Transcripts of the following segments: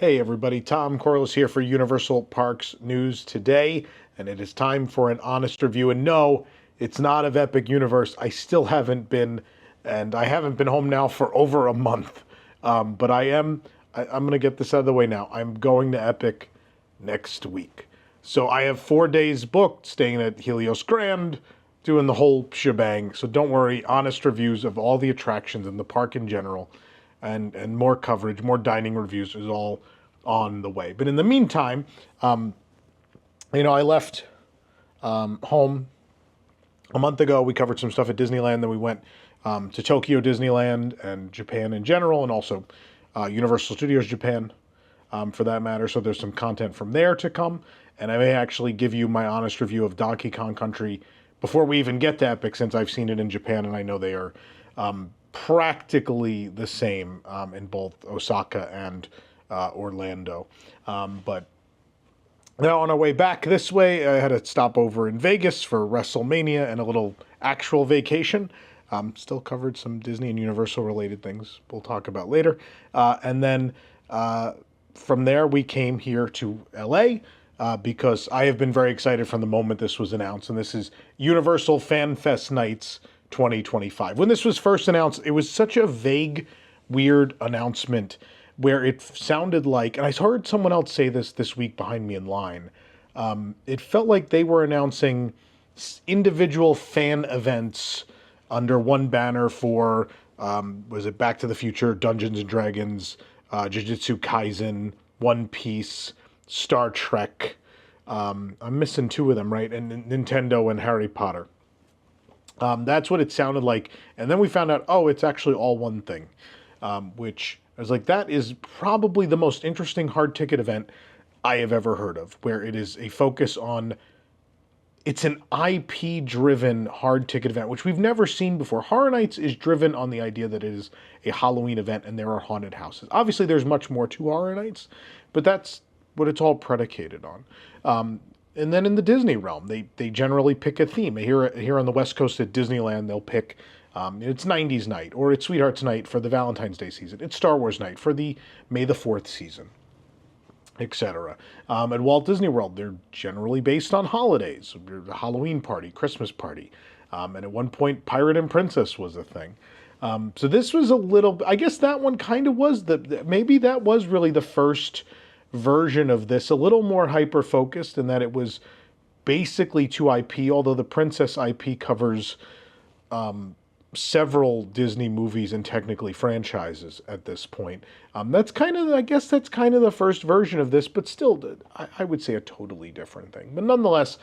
Hey everybody, Tom Corliss here for Universal Parks News Today, and it is time for an honest review. And no, it's not of Epic Universe. I still haven't been, and I haven't been home now for over a month. But I'm going to get this out of the way now. I'm going to Epic next week. So I have 4 days booked, staying at Helios Grand, doing the whole shebang. So don't worry, honest reviews of all the attractions in the park in general, and more coverage, more dining reviews is all on the way. But in the meantime, I left home a month ago. We covered some stuff at Disneyland. Then we went to Tokyo Disneyland and Japan in general, and also Universal Studios Japan, for that matter. So there's some content from there to come. And I may actually give you my honest review of Donkey Kong Country before we even get to Epic, since I've seen it in Japan, and I know they are practically the same in both Osaka and Orlando. But now on our way back this way, I had a stopover in Vegas for WrestleMania and a little actual vacation. Still covered some Disney and Universal related things we'll talk about later. And then from there, we came here to LA because I have been very excited from the moment this was announced. And this is Universal Fan Fest Nights 2025. When this was first announced, it was such a vague, weird announcement where it sounded like, and I heard someone else say this week behind me in line, it felt like they were announcing individual fan events under one banner for, was it Back to the Future, Dungeons & Dragons, Jujutsu Kaisen, One Piece, Star Trek, I'm missing two of them, right? And Nintendo and Harry Potter. That's what it sounded like. And then we found out, oh, it's actually all one thing, which I was like, that is probably the most interesting hard ticket event I have ever heard of, where it is a focus on, it's an IP-driven hard ticket event, which we've never seen before. Horror Nights is driven on the idea that it is a Halloween event and there are haunted houses. Obviously, there's much more to Horror Nights, but that's what it's all predicated on. And then in the Disney realm, they generally pick a theme. Here on the West Coast at Disneyland, they'll pick, it's 90s night, or it's Sweethearts night for the Valentine's Day season. It's Star Wars night for the May the 4th season, etc. At Walt Disney World, they're generally based on holidays. The Halloween party, Christmas party. And at one point, Pirate and Princess was a thing. So this was a little, I guess that one kind of was, maybe that was really the first version of this, a little more hyper-focused in that it was basically to IP, although the Princess IP covers several Disney movies and technically franchises at this point. That's kind of, I guess that's kind of the first version of this, but still, I would say a totally different thing. But nonetheless,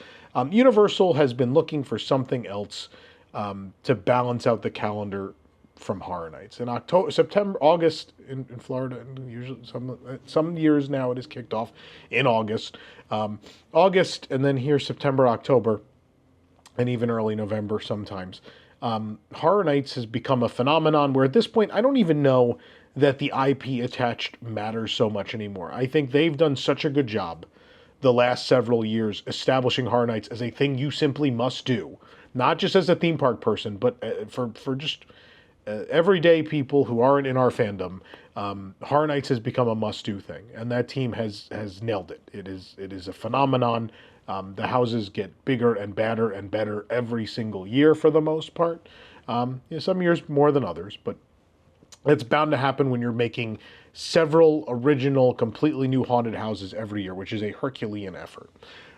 Universal has been looking for something else to balance out the calendar from Horror Nights. In August in Florida, and usually some years now it is kicked off in August. August, and then here September, October, and even early November sometimes. Horror Nights has become a phenomenon where at this point I don't even know that the IP attached matters so much anymore. I think they've done such a good job the last several years establishing Horror Nights as a thing you simply must do. Not just as a theme park person, but for just everyday people who aren't in our fandom. Horror Nights has become a must-do thing, and that team has nailed it. It is a phenomenon. The houses get bigger and badder and better every single year for the most part. Some years more than others, but it's bound to happen when you're making several original, completely new haunted houses every year, which is a Herculean effort.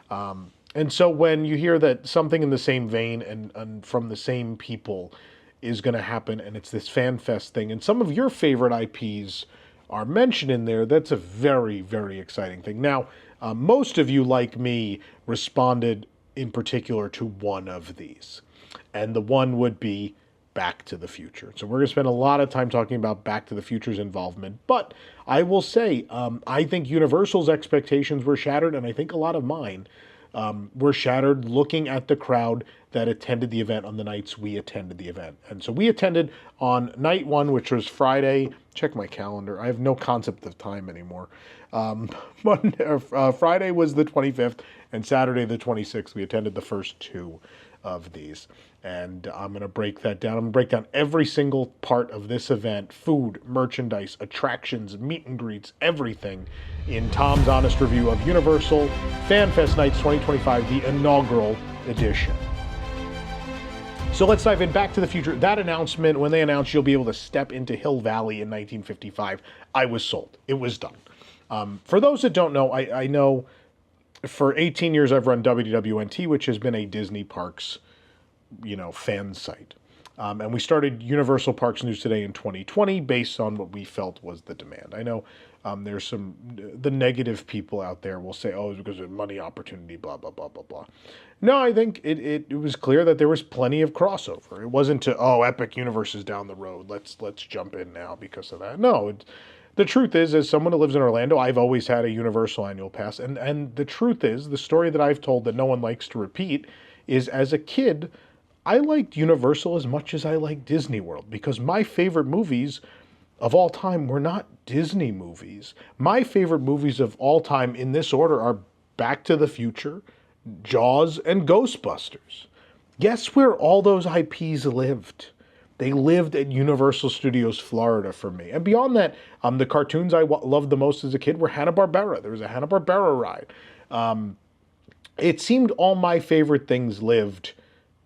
And so when you hear that something in the same vein and from the same people is going to happen, and it's this fan fest thing, and some of your favorite IPs are mentioned in there, that's a very, very exciting thing. Now, most of you, like me, responded in particular to one of these, and the one would be Back to the Future. So we're going to spend a lot of time talking about Back to the Future's involvement, but I will say, I think Universal's expectations were shattered, and I think a lot of mine were shattered looking at the crowd that attended the event on the nights we attended the event. And so we attended on night one, which was Friday. Check my calendar. I have no concept of time anymore. Friday was the 25th, And Saturday the 26th, we attended the first two of these. And I'm going to break that down. I'm going to break down every single part of this event: food, merchandise, attractions, meet and greets, everything, in Tom's Honest Review of Universal Fan Fest Nights 2025, the inaugural edition. So let's dive in. Back to the Future. That announcement, when they announced you'll be able to step into Hill Valley in 1955, I was sold. It was done. For those that don't know, I know for 18 years I've run WDWNT, which has been a Disney Parks, fan site. And we started Universal Parks News Today in 2020 based on what we felt was the demand. I know there's the negative people out there will say, oh, it's because of money opportunity, blah, blah, blah, blah, blah. No, I think it was clear that there was plenty of crossover. It wasn't Epic Universe is down the road, let's jump in now because of that. No, the truth is, as someone who lives in Orlando, I've always had a Universal annual pass. And the truth is, the story that I've told that no one likes to repeat is, as a kid, I liked Universal as much as I liked Disney World, because my favorite movies of all time were not Disney movies. My favorite movies of all time in this order are Back to the Future, Jaws, and Ghostbusters. Guess where all those IPs lived? They lived at Universal Studios Florida for me. And beyond that, the cartoons I loved the most as a kid were Hanna-Barbera. There was a Hanna-Barbera ride. It seemed all my favorite things lived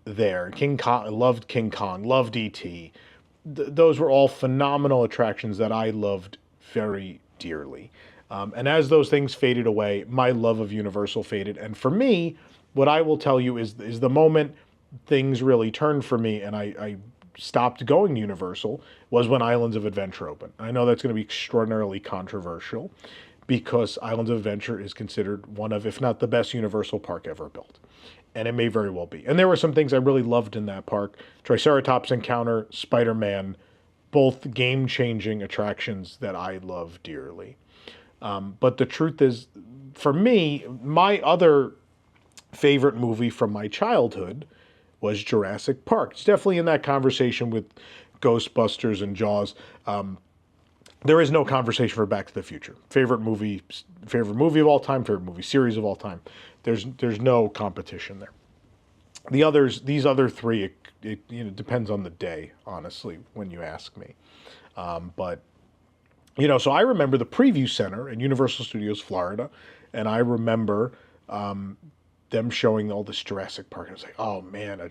there. King Kong, loved King Kong, loved E.T. Those were all phenomenal attractions that I loved very dearly. And as those things faded away, my love of Universal faded. And for me, what I will tell you is the moment things really turned for me and I stopped going to Universal was when Islands of Adventure opened. I know that's going to be extraordinarily controversial because Islands of Adventure is considered one of, if not the best Universal park ever built. And it may very well be. And there were some things I really loved in that park. Triceratops Encounter, Spider-Man, both game-changing attractions that I love dearly. But the truth is, for me, my other favorite movie from my childhood was Jurassic Park. It's definitely in that conversation with Ghostbusters and Jaws. There is no conversation for Back to the Future. Favorite movie of all time, favorite movie series of all time. There's no competition there. These other three, it depends on the day, honestly, when you ask me. But so I remember the Preview Center in Universal Studios Florida, and I remember them showing all this Jurassic Park. I was like, oh man, a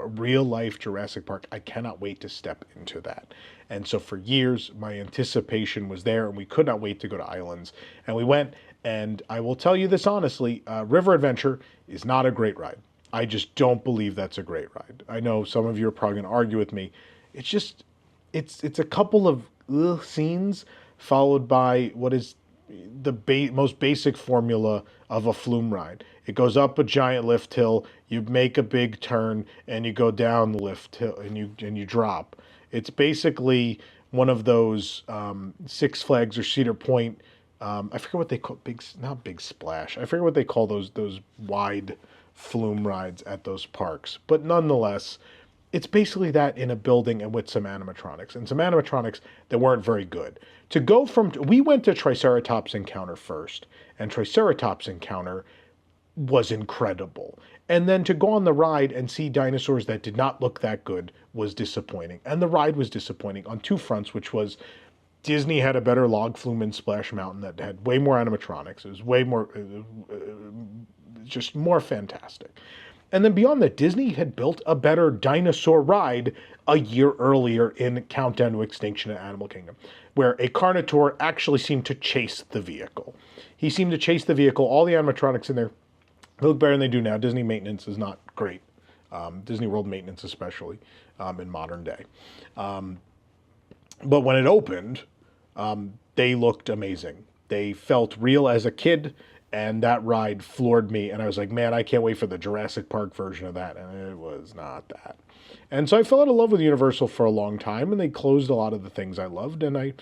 real life Jurassic Park. I cannot wait to step into that. And so for years, my anticipation was there, and we could not wait to go to Islands. And we went, and I will tell you this honestly, River Adventure is not a great ride. I just don't believe that's a great ride. I know some of you are probably going to argue with me. It's just, it's a couple of scenes followed by what is the most basic formula of a flume ride. It goes up a giant lift hill, you make a big turn, and you go down the lift hill, and you drop. It's basically one of those Six Flags or Cedar Point. I forget what they call not Big Splash. I forget what they call those wide flume rides at those parks. But nonetheless, it's basically that in a building and with some animatronics. And some animatronics that weren't very good. We went to Triceratops Encounter first. And Triceratops Encounter was incredible. And then to go on the ride and see dinosaurs that did not look that good was disappointing. And the ride was disappointing on two fronts, which was Disney had a better log flume in Splash Mountain that had way more animatronics. It was way more, just more fantastic. And then beyond that, Disney had built a better dinosaur ride a year earlier in Countdown to Extinction at Animal Kingdom, where a Carnotaur actually seemed to chase the vehicle. He seemed to chase the vehicle, all the animatronics in there. They look better than they do now. Disney maintenance is not great. Disney World maintenance especially in modern day. But when it opened, they looked amazing. They felt real as a kid, and that ride floored me. And I was like, man, I can't wait for the Jurassic Park version of that. And it was not that. And so I fell out of love with Universal for a long time, and they closed a lot of the things I loved, and I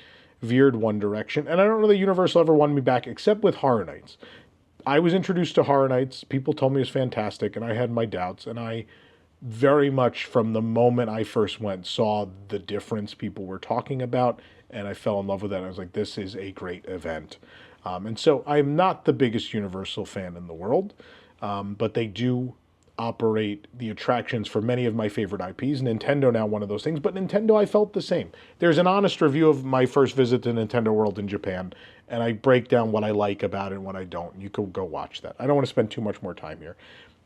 veered one direction. And I don't know that Universal ever won me back, except with Horror Nights. I was introduced to Horror Nights. People told me it was fantastic, and I had my doubts. And I very much, from the moment I first went, saw the difference people were talking about, and I fell in love with that. I was like, this is a great event. And so I'm not the biggest Universal fan in the world, but they do operate the attractions for many of my favorite IPs. Nintendo now one of those things, but Nintendo I felt the same. There's an honest review of my first visit to Nintendo World in Japan, and I break down what I like about it and what I don't. You can go watch that. I don't want to spend too much more time here,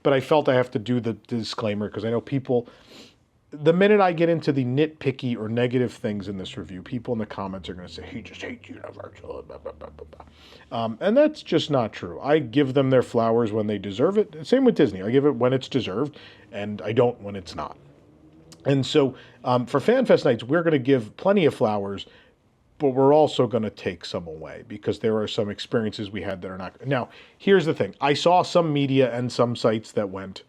but I felt I have to do the disclaimer because I know people, the minute I get into the nitpicky or negative things in this review, people in the comments are going to say, he just hates Universal, blah, blah, blah, blah, blah. And that's just not true. I give them their flowers when they deserve it. Same with Disney. I give it when it's deserved, and I don't when it's not. And so for FanFest nights, we're going to give plenty of flowers, but we're also going to take some away because there are some experiences we had that are not. Now, here's the thing. I saw some media and some sites that went,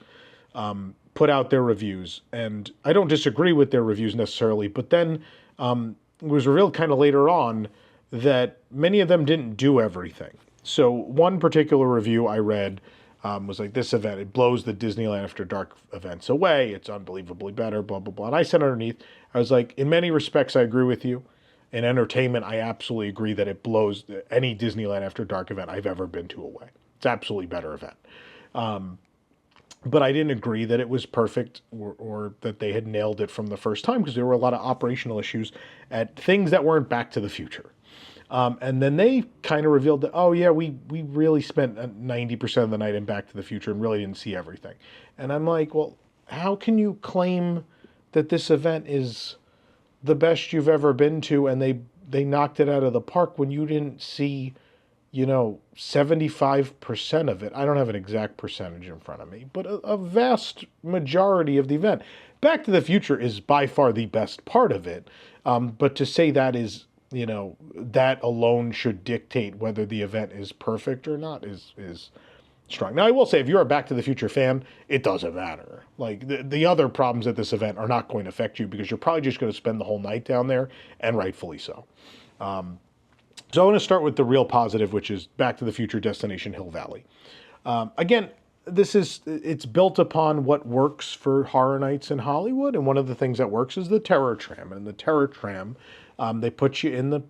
put out their reviews, and I don't disagree with their reviews necessarily, but then it was revealed kind of later on that many of them didn't do everything. So one particular review I read was like, this event, it blows the Disneyland After Dark events away. It's unbelievably better, blah, blah, blah. And I said underneath, I was like, in many respects, I agree with you. In entertainment, I absolutely agree that it blows any Disneyland After Dark event I've ever been to away. It's absolutely a better event. But I didn't agree that it was perfect or that they had nailed it from the first time because there were a lot of operational issues at things that weren't Back to the Future. And then they kind of revealed that, oh, yeah, we really spent 90% of the night in Back to the Future and really didn't see everything. And I'm like, well, how can you claim that this event is the best you've ever been to and they knocked it out of the park when you didn't see 75% of it? I don't have an exact percentage in front of me, but a vast majority of the event. Back to the Future is by far the best part of it. But to say that is, that alone should dictate whether the event is perfect or not is strong. Now, I will say, if you're a Back to the Future fan, it doesn't matter. Like, the other problems at this event are not going to affect you because you're probably just going to spend the whole night down there, and rightfully so. So I want to start with the real positive, which is Back to the Future Destination Hill Valley. Again, it's built upon what works for horror nights in Hollywood, and one of the things that works is the Terror Tram. And the Terror Tram, they put you in the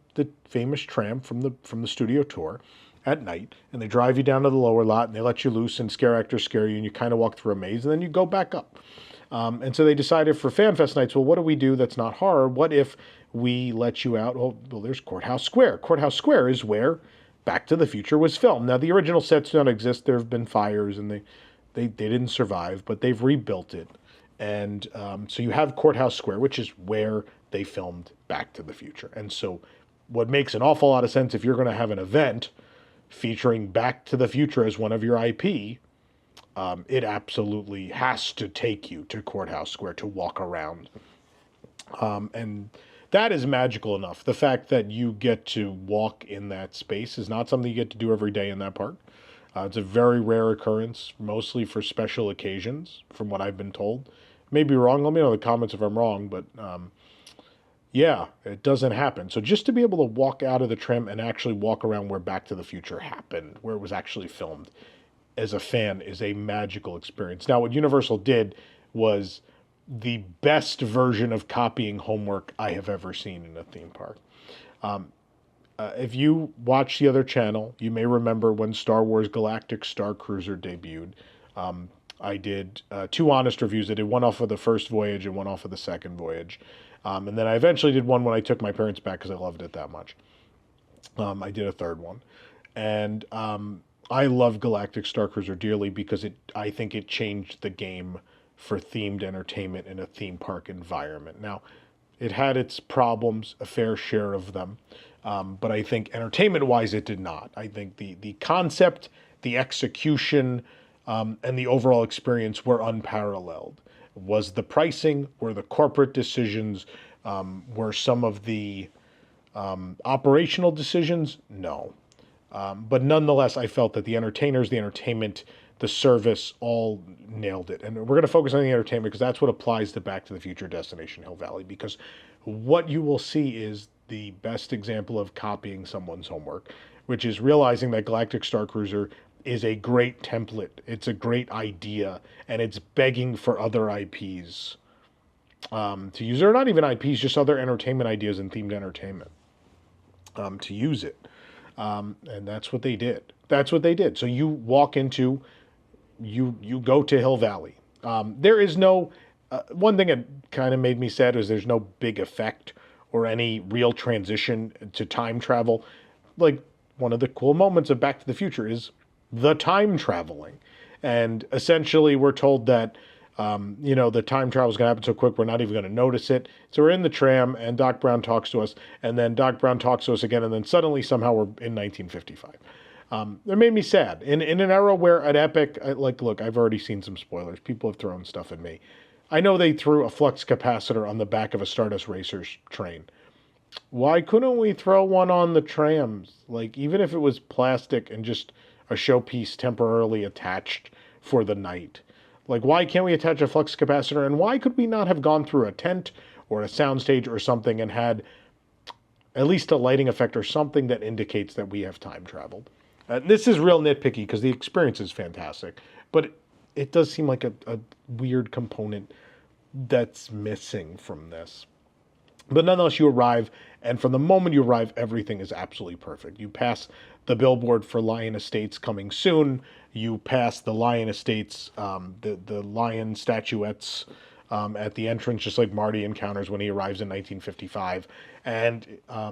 famous tram from the studio tour at night, and they drive you down to the lower lot, and they let you loose, and scare actors scare you, and you kind of walk through a maze, and then you go back up. And so they decided for FanFest nights, well, what do we do that's not horror? What if we let you out? Well, there's Courthouse Square. Courthouse Square is where Back to the Future was filmed. Now, the original sets don't exist. There have been fires, and they didn't survive, but they've rebuilt it. And so you have Courthouse Square, which is where they filmed Back to the Future. And so what makes an awful lot of sense if you're going to have an event featuring Back to the Future as one of your IP, it absolutely has to take you to Courthouse Square to walk around. And that is magical enough. The fact that you get to walk in that space is not something you get to do every day in that park. It's a very rare occurrence, mostly for special occasions, from what I've been told. Maybe wrong. Let me know in the comments if I'm wrong, but yeah, it doesn't happen. So just to be able to walk out of the tram and actually walk around where Back to the Future happened, where it was actually filmed, as a fan is a magical experience. Now, what Universal did was the best version of copying homework I have ever seen in a theme park. If you watch the other channel, you may remember when Star Wars Galactic Star Cruiser debuted. I did 2 honest reviews. I did one off of the first voyage and one off of the second voyage. And then I eventually did one when I took my parents back because I loved it that much. I did a third one. And I love Galactic Star Cruiser dearly because I think it changed the game for themed entertainment in a theme park environment. Now, it had its problems, a fair share of them, but I think entertainment-wise it did not. I think the concept, the execution, and the overall experience were unparalleled. Was the pricing, were the corporate decisions, were some of the operational decisions? No. But nonetheless, I felt that the entertainers, the entertainment, the service all nailed it. And we're going to focus on the entertainment because that's what applies to Back to the Future Destination Hill Valley. Because what you will see is the best example of copying someone's homework, which is realizing that Galactic Star Cruiser is a great template. It's a great idea, and it's begging for other IPs to use, or not even IPs, just other entertainment ideas and themed entertainment to use it. And that's what they did. That's what they did. So you walk into, you go to Hill Valley. There is no, one thing that kind of made me sad is there's no big effect or any real transition to time travel. Like, one of the cool moments of Back to the Future is the time traveling. And essentially, we're told that, the time travel is going to happen so quick, we're not even going to notice it. So we're in the tram, and Doc Brown talks to us, and then Doc Brown talks to us again, and then suddenly, somehow, we're in 1955. It made me sad. In an era where an epic, look, I've already seen some spoilers. People have thrown stuff at me. I know they threw a flux capacitor on the back of a Stardust Racers train. Why couldn't we throw one on the trams? Like, even if it was plastic and just a showpiece temporarily attached for the night. Like, why can't we attach a flux capacitor? And why could we not have gone through a tent or a soundstage or something and had at least a lighting effect or something that indicates that we have time traveled? This is real nitpicky because the experience is fantastic, but it does seem like a weird component that's missing from this. But nonetheless, you arrive, and from the moment you arrive, everything is absolutely perfect. You pass the billboard for Lion Estates coming soon. You pass the Lion Estates, the lion statuettes at the entrance, just like Marty encounters when he arrives in 1955. And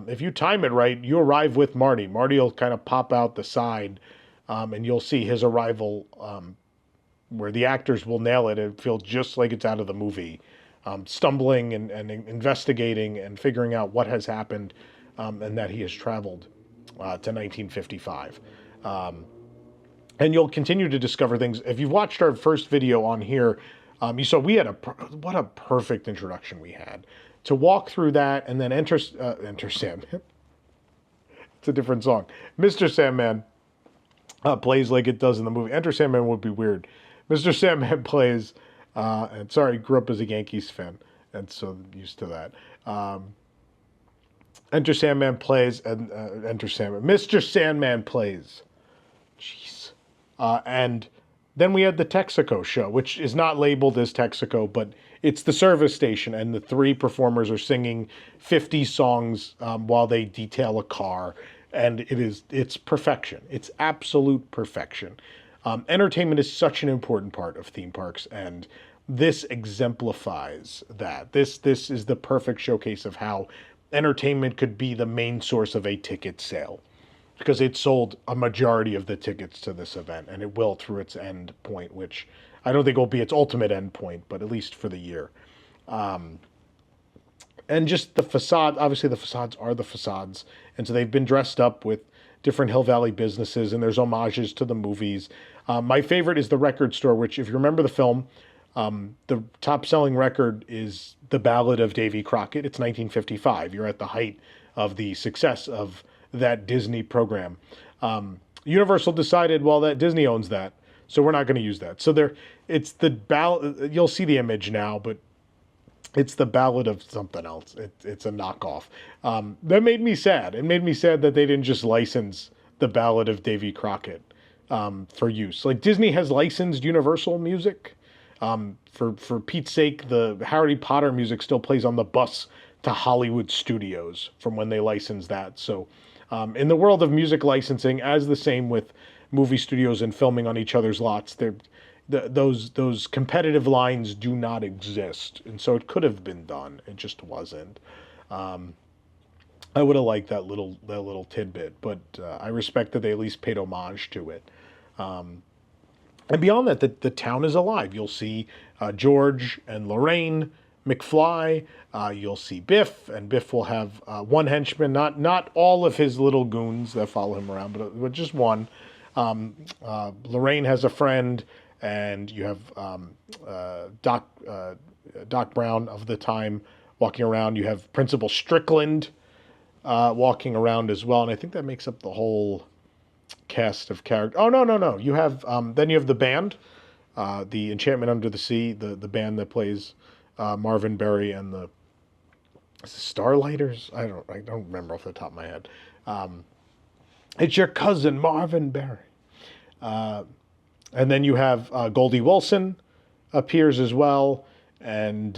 if you time it right, you arrive with Marty. Marty will kind of pop out the side, and you'll see his arrival where the actors will nail it. It feels just like it's out of the movie. Stumbling and investigating and figuring out what has happened, and that he has traveled to 1955. And you'll continue to discover things. If you've watched our first video on here, you saw we had what a perfect introduction we had. To walk through that and then enter Sandman. It's a different song. Mr. Sandman plays like it does in the movie. Enter Sandman would be weird. Mr. Sandman plays... and sorry, grew up as a Yankees fan, and so used to that. Enter Sandman plays, and Enter Sandman. Mr. Sandman plays. Jeez. And then we had the Texaco show, which is not labeled as Texaco, but it's the service station, and the three performers are singing 50 songs while they detail a car, and it's perfection. It's absolute perfection. Entertainment is such an important part of theme parks, and this exemplifies that. This is the perfect showcase of how entertainment could be the main source of a ticket sale, because it sold a majority of the tickets to this event, and it will through its end point, which I don't think will be its ultimate end point, but at least for the year. And just the facade, obviously the facades are the facades, and so they've been dressed up with different Hill Valley businesses, and there's homages to the movies. My favorite is the record store, which, if you remember the film, the top-selling record is The Ballad of Davy Crockett. It's 1955. You're at the height of the success of that Disney program. Universal decided, well, that Disney owns that, so we're not going to use that. So it's the ballad. You'll see the image now, but it's the Ballad of something else. It's a knockoff. That made me sad. It made me sad that they didn't just license The Ballad of Davy Crockett for use. Like, Disney has licensed Universal music. For Pete's sake, the Harry Potter music still plays on the bus to Hollywood Studios from when they licensed that. So in the world of music licensing, as the same with movie studios and filming on each other's lots, those competitive lines do not exist. And so it could have been done. It just wasn't. I would have liked that little tidbit, but I respect that they at least paid homage to it. And beyond that, the town is alive. You'll see George and Lorraine, McFly. You'll see Biff, and Biff will have one henchman, not all of his little goons that follow him around, but just one. Lorraine has a friend, and you have Doc Brown of the time walking around. You have Principal Strickland walking around as well, and I think that makes up the whole cast of characters. Oh, no. You have then you have the band, the Enchantment Under the Sea, the band that plays Marvin Berry and the Starlighters. I don't remember off the top of my head. It's your cousin Marvin Berry, and then you have Goldie Wilson appears as well, and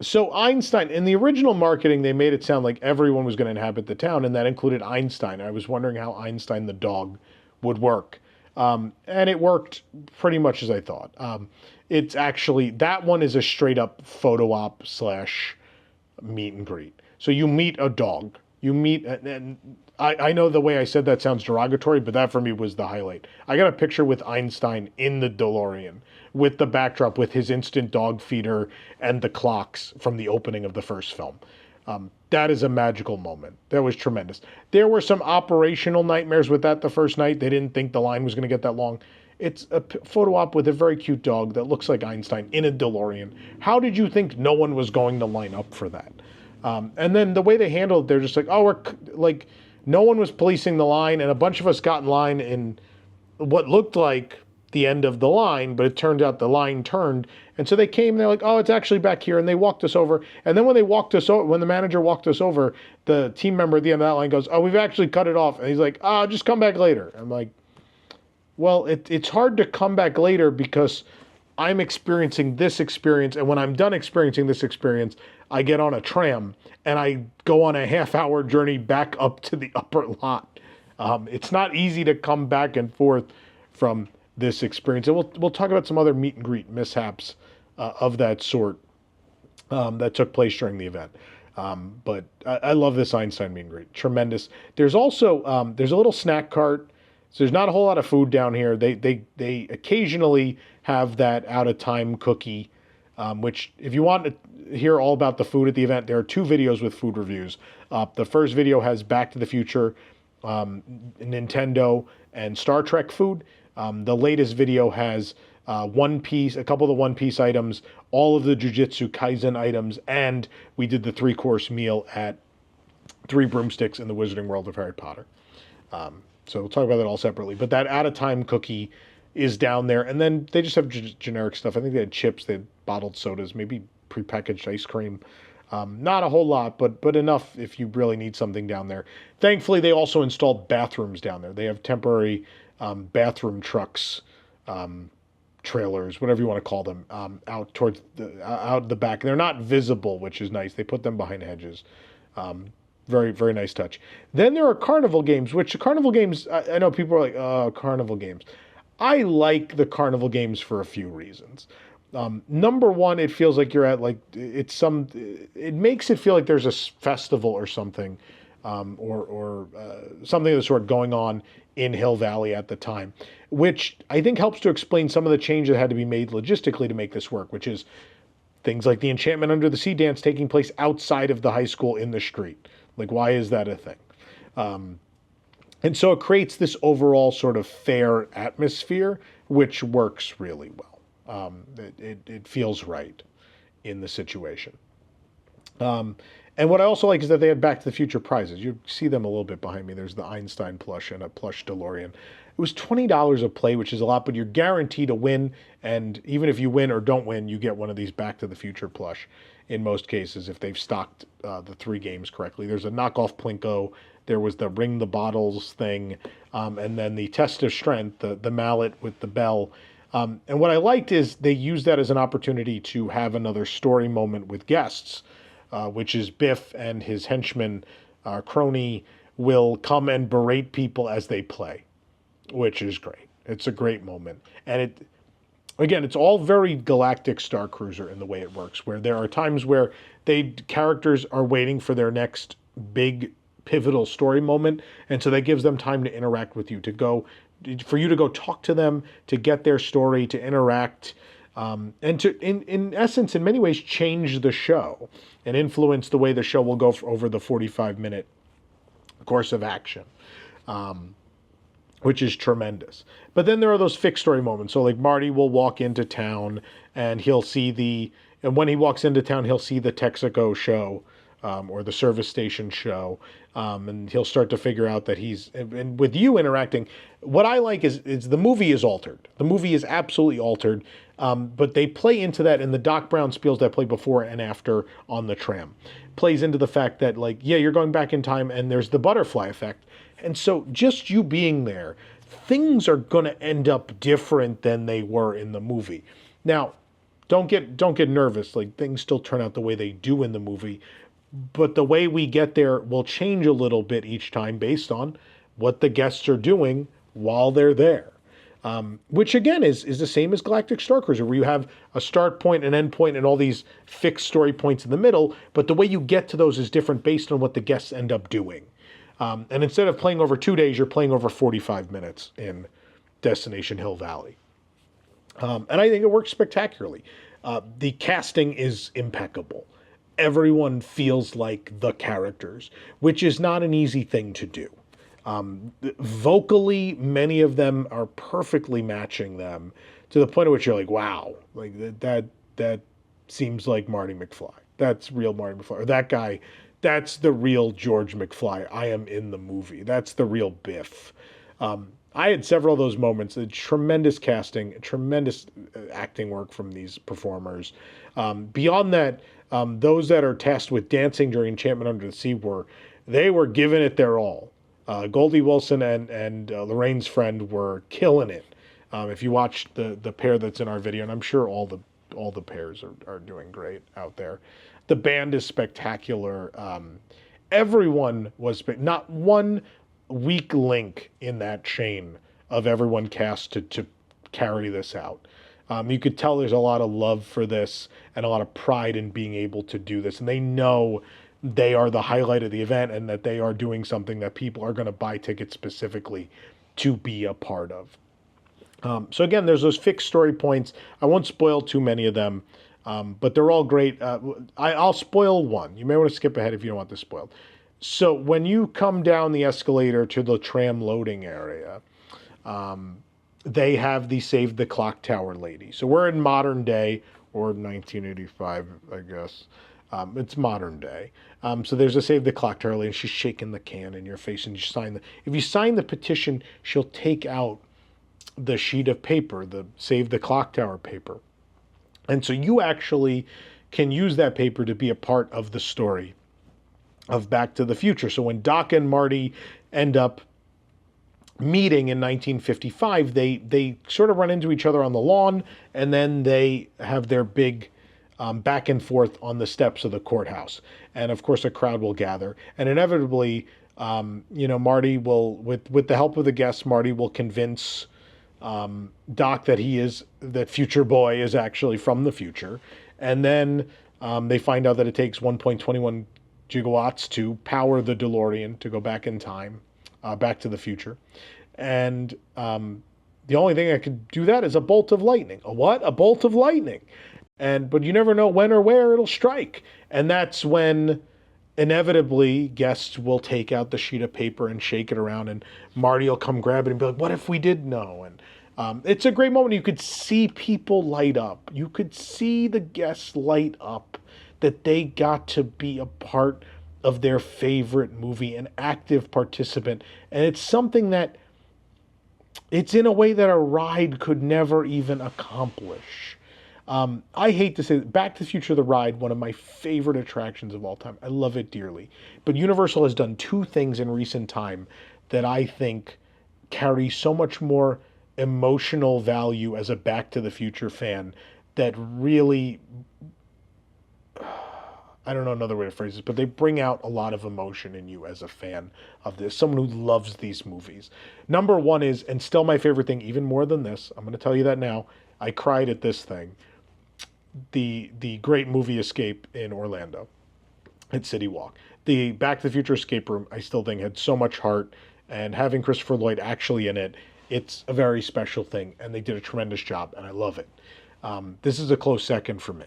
So Einstein, in the original marketing, they made it sound like everyone was going to inhabit the town, and that included Einstein. I was wondering how Einstein the dog would work. And it worked pretty much as I thought. It's actually, that one is a straight up photo op slash meet and greet. So you meet a dog. You meet, and I know the way I said that sounds derogatory, but that for me was the highlight. I got a picture with Einstein in the DeLorean with the backdrop with his instant dog feeder and the clocks from the opening of the first film. That is a magical moment. That was tremendous. There were some operational nightmares with that the first night. They didn't think the line was going to get that long. It's a photo op with a very cute dog that looks like Einstein in a DeLorean. How did you think no one was going to line up for that? And then the way they handled it, they're just like, oh, we're like, no one was policing the line, and a bunch of us got in line in what looked like the end of the line, but it turned out the line turned. And so they came, they're like, oh, it's actually back here. And they walked us over. And then when when the manager walked us over, the team member at the end of that line goes, oh, we've actually cut it off. And he's like, oh, just come back later. I'm like, well, it's hard to come back later because I'm experiencing this experience. And when I'm done experiencing this experience, I get on a tram and I go on a half-hour journey back up to the upper lot. It's not easy to come back and forth from this experience. And we'll talk about some other meet and greet mishaps of that sort that took place during the event. But I love this Einstein meet and greet. Tremendous. There's also there's a little snack cart. So there's not a whole lot of food down here. They occasionally have that out of time cookie, which if you want to hear all about the food at the event, there are 2 videos with food reviews. The first video has Back to the Future, Nintendo, and Star Trek food. The latest video has One Piece, a couple of the One Piece items, all of the Jujutsu Kaisen items, and we did the 3-course meal at 3 Broomsticks in the Wizarding World of Harry Potter. So we'll talk about that all separately. But that out-of-time cookie is down there. And then they just have generic stuff. I think they had chips, they had bottled sodas, maybe prepackaged ice cream. Not a whole lot, but enough if you really need something down there. Thankfully, they also installed bathrooms down there. They have temporary bathroom trucks, trailers, whatever you want to call them, out towards out the back. They're not visible, which is nice. They put them behind hedges. Very, very nice touch. Then there are carnival games, which carnival games, I know people are like, oh, carnival games. I like the carnival games for a few reasons. Number one, it feels like you're at it makes it feel like there's a festival or something, or something of the sort going on in Hill Valley at the time, which I think helps to explain some of the change that had to be made logistically to make this work, which is things like the Enchantment Under the Sea dance taking place outside of the high school in the street. Like, why is that a thing? And so it creates this overall sort of fair atmosphere, which works really well. It feels right in the situation. And what I also like is that they had Back to the Future prizes. You see them a little bit behind me. There's the Einstein plush and a plush DeLorean. It was $20 a play, which is a lot, but you're guaranteed to win. And even if you win or don't win, you get one of these Back to the Future plush in most cases if they've stocked the 3 games correctly. There's a knockoff Plinko. There was the Ring the Bottles thing. And then the Test of Strength, the mallet with the bell. And what I liked is they used that as an opportunity to have another story moment with guests, which is Biff and his henchman, Crony, will come and berate people as they play, which is great. It's a great moment. And it's all very Galactic Star Cruiser in the way it works, where there are times where characters are waiting for their next big pivotal story moment, and so that gives them time to interact with you, for you to go talk to them, to get their story, to interact, and to, in essence, in many ways, change the show and influence the way the show will go over the 45-minute course of action, which is tremendous. But then there are those fixed story moments. So like Marty will walk into town and and when he walks into town, he'll see the Texaco show, or the service station show. And he'll start to figure out that and with you interacting, what I like is the movie is altered. The movie is absolutely altered. But they play into that in the Doc Brown spiels that play before and after on the tram. Plays into the fact that, like, yeah, you're going back in time and there's the butterfly effect. And so just you being there, things are going to end up different than they were in the movie. Now, don't get nervous. Like, things still turn out the way they do in the movie, but the way we get there will change a little bit each time based on what the guests are doing while they're there. Which again is the same as Galactic Star Cruiser, where you have a start point, an end point, and all these fixed story points in the middle. But the way you get to those is different based on what the guests end up doing. And instead of playing over 2 days, you're playing over 45 minutes in Destination Hill Valley. And I think it works spectacularly. The casting is impeccable. Everyone feels like the characters, which is not an easy thing to do. Vocally, many of them are perfectly matching them to the point at which you're like, wow, like that seems like Marty McFly. That's real Marty McFly. Or that guy, that's the real George McFly. I am in the movie. That's the real Biff. I had several of those moments. Tremendous casting, tremendous acting work from these performers. Beyond that, those that are tasked with dancing during Enchantment Under the Sea they were giving it their all. Goldie Wilson and Lorraine's friend were killing it. If you watch the pair that's in our video, and I'm sure all the pairs are doing great out there. The band is spectacular. Everyone was not one weak link in that chain of everyone cast to carry this out. You could tell there's a lot of love for this and a lot of pride in being able to do this, and they know they are the highlight of the event and that they are doing something that people are going to buy tickets specifically to be a part of. So again, there's those fixed story points. I won't spoil too many of them, but they're all great. I'll spoil one. You may want to skip ahead if you don't want this spoiled. So when you come down the escalator to the tram loading area, they have the Save the Clock Tower lady. So we're in modern day, or 1985, I guess. It's modern day. So there's a Save the Clock Tower lady, and she's shaking the can in your face, and if you sign the petition, she'll take out the sheet of paper, the Save the Clock Tower paper. And so you actually can use that paper to be a part of the story of Back to the Future. So when Doc and Marty end up meeting in 1955, they sort of run into each other on the lawn, and then they have their big back and forth on the steps of the courthouse. And of course, a crowd will gather, and inevitably, Marty will, with the help of the guests, Marty will convince Doc that Future Boy is actually from the future, and then they find out that it takes 1.21 gigawatts to power the DeLorean to go back in time, back to the future. And the only thing that could do that is a bolt of lightning. A what? A bolt of lightning. But you never know when or where it'll strike. And that's when inevitably guests will take out the sheet of paper and shake it around, and Marty will come grab it and be like, what if we did know? And it's a great moment. You could see people light up. You could see the guests light up that they got to be a part of their favorite movie, an active participant. And it's something that it's in a way that a ride could never even accomplish. I hate to say that, Back to the Future, the ride, one of my favorite attractions of all time. I love it dearly. But Universal has done two things in recent time that I think carry so much more emotional value as a Back to the Future fan that really, I don't know another way to phrase this, but they bring out a lot of emotion in you as a fan of this, someone who loves these movies. Number one is, and still my favorite thing, even more than this, I'm going to tell you that now, I cried at this thing, the great movie Escape in Orlando at City Walk. The Back to the Future escape room, I still think, had so much heart, and having Christopher Lloyd actually in it, it's a very special thing, and they did a tremendous job, and I love it. This is a close second for me.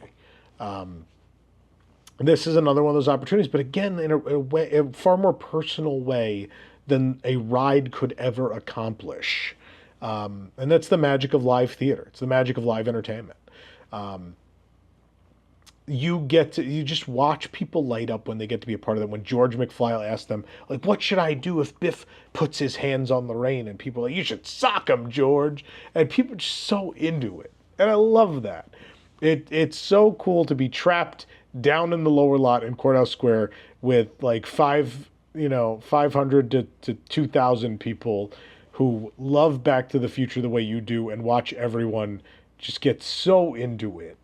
This is another one of those opportunities, but again, in a far more personal way than a ride could ever accomplish. And that's the magic of live theater. It's the magic of live entertainment. You just watch people light up when they get to be a part of it. When George McFly asked them, like, what should I do if Biff puts his hands on Lorraine? And people are like, you should sock him, George. And people are just so into it. And I love that. It's so cool to be trapped down in the lower lot in Courthouse Square with like 500 to 2,000 people who love Back to the Future the way you do and watch everyone just get so into it.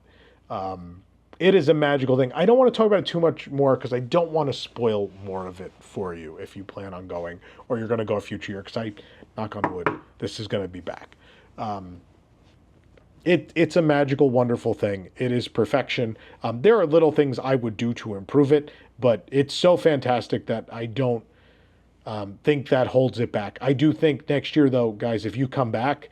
It is a magical thing. I don't want to talk about it too much more because I don't want to spoil more of it for you if you plan on going or you're going to go a future year, because I, knock on wood, this is going to be back. It's a magical, wonderful thing. It is perfection. There are little things I would do to improve it, but it's so fantastic that I don't think that holds it back. I do think next year, though, guys, if you come back,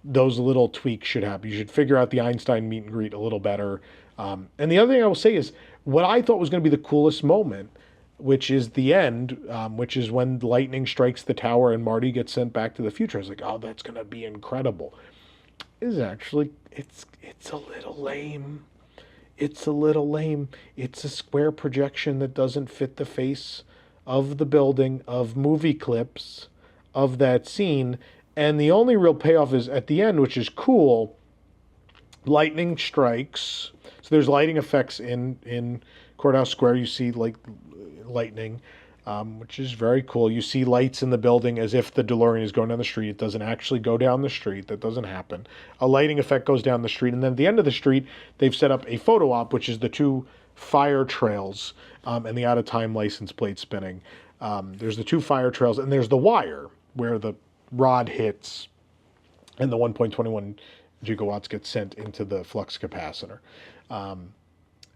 those little tweaks should happen. You should figure out the Einstein meet and greet a little better. And the other thing I will say is what I thought was going to be the coolest moment, which is the end, which is when lightning strikes the tower and Marty gets sent back to the future. I was like, oh, that's going to be incredible. Is actually, it's a little lame. It's a little lame. It's a square projection that doesn't fit the face of the building, of movie clips, of that scene. And the only real payoff is at the end, which is cool. Lightning strikes. So there's lighting effects in Courthouse Square. You see like lightning, which is very cool. You see lights in the building as if the DeLorean is going down the street. It doesn't actually go down the street. That doesn't happen. A lighting effect goes down the street. And then at the end of the street, they've set up a photo op, which is the two fire trails and the out-of-time license plate spinning. There's the two fire trails, and there's the wire where the rod hits and the 1.21 gigawatts gets sent into the flux capacitor.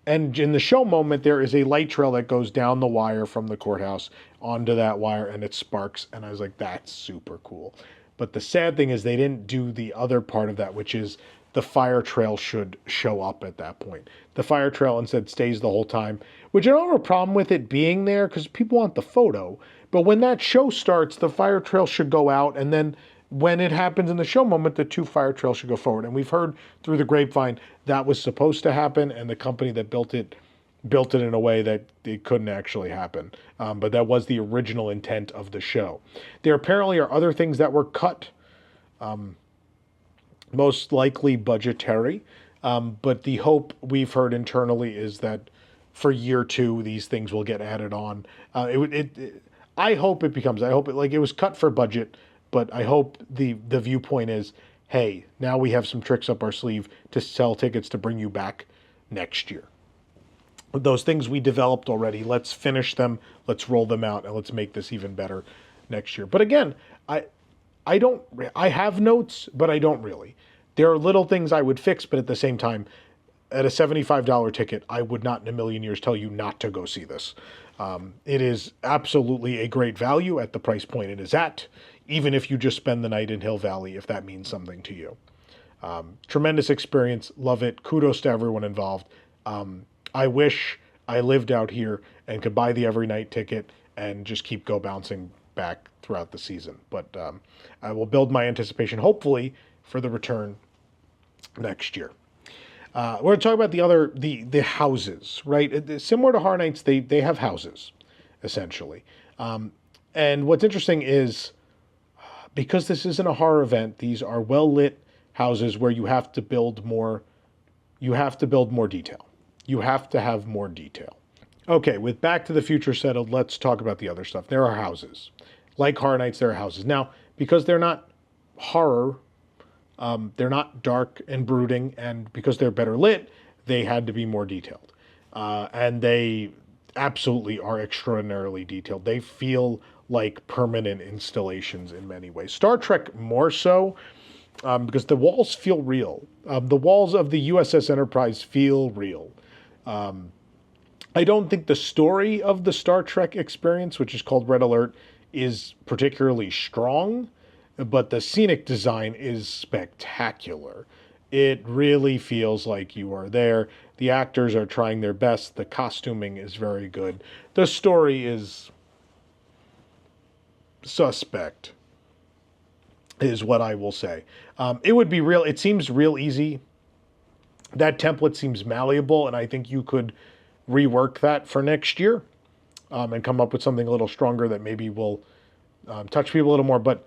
And in the show moment, there is a light trail that goes down the wire from the courthouse onto that wire, and it sparks. And I was like, that's super cool. But the sad thing is they didn't do the other part of that, which is the fire trail should show up at that point. The fire trail instead stays the whole time, which I don't have a problem with it being there because people want the photo. But when that show starts, the fire trail should go out, and then when it happens in the show moment, the two fire trails should go forward. And we've heard through the grapevine that was supposed to happen, and the company that built it in a way that it couldn't actually happen. But that was the original intent of the show. There apparently are other things that were cut, most likely budgetary. But the hope we've heard internally is that for year 2, these things will get added on. I hope it becomes, it was cut for budget, but I hope the viewpoint is, hey, now we have some tricks up our sleeve to sell tickets to bring you back next year. Those things we developed already, let's finish them, let's roll them out, and let's make this even better next year. But again, I have notes, but I don't really. There are little things I would fix, but at the same time, at a $75 ticket, I would not in a million years tell you not to go see this. It is absolutely a great value at the price point it is at, even if you just spend the night in Hill Valley, if that means something to you. Tremendous experience. Love it. Kudos to everyone involved. I wish I lived out here and could buy the every night ticket and just keep bouncing back throughout the season. But I will build my anticipation, hopefully, for the return next year. We're going to talk about the houses, right? Similar to Horror Nights, they have houses, essentially. And what's interesting is, because this isn't a horror event, these are well-lit houses where you have to build more detail. You have to have more detail. Okay, with Back to the Future settled, let's talk about the other stuff. There are houses. Like Horror Nights, there are houses. Now, because they're not horror, they're not dark and brooding, and because they're better lit, they had to be more detailed. And they absolutely are extraordinarily detailed. They feel like permanent installations in many ways. Star Trek more so, because the walls feel real. The walls of the USS Enterprise feel real. I don't think the story of the Star Trek experience, which is called Red Alert, is particularly strong, but the scenic design is spectacular. It really feels like you are there. The actors are trying their best. The costuming is very good. The story is suspect, is what I will say. It seems real easy. That template seems malleable, and I think you could rework that for next year and come up with something a little stronger that maybe will touch people a little more. But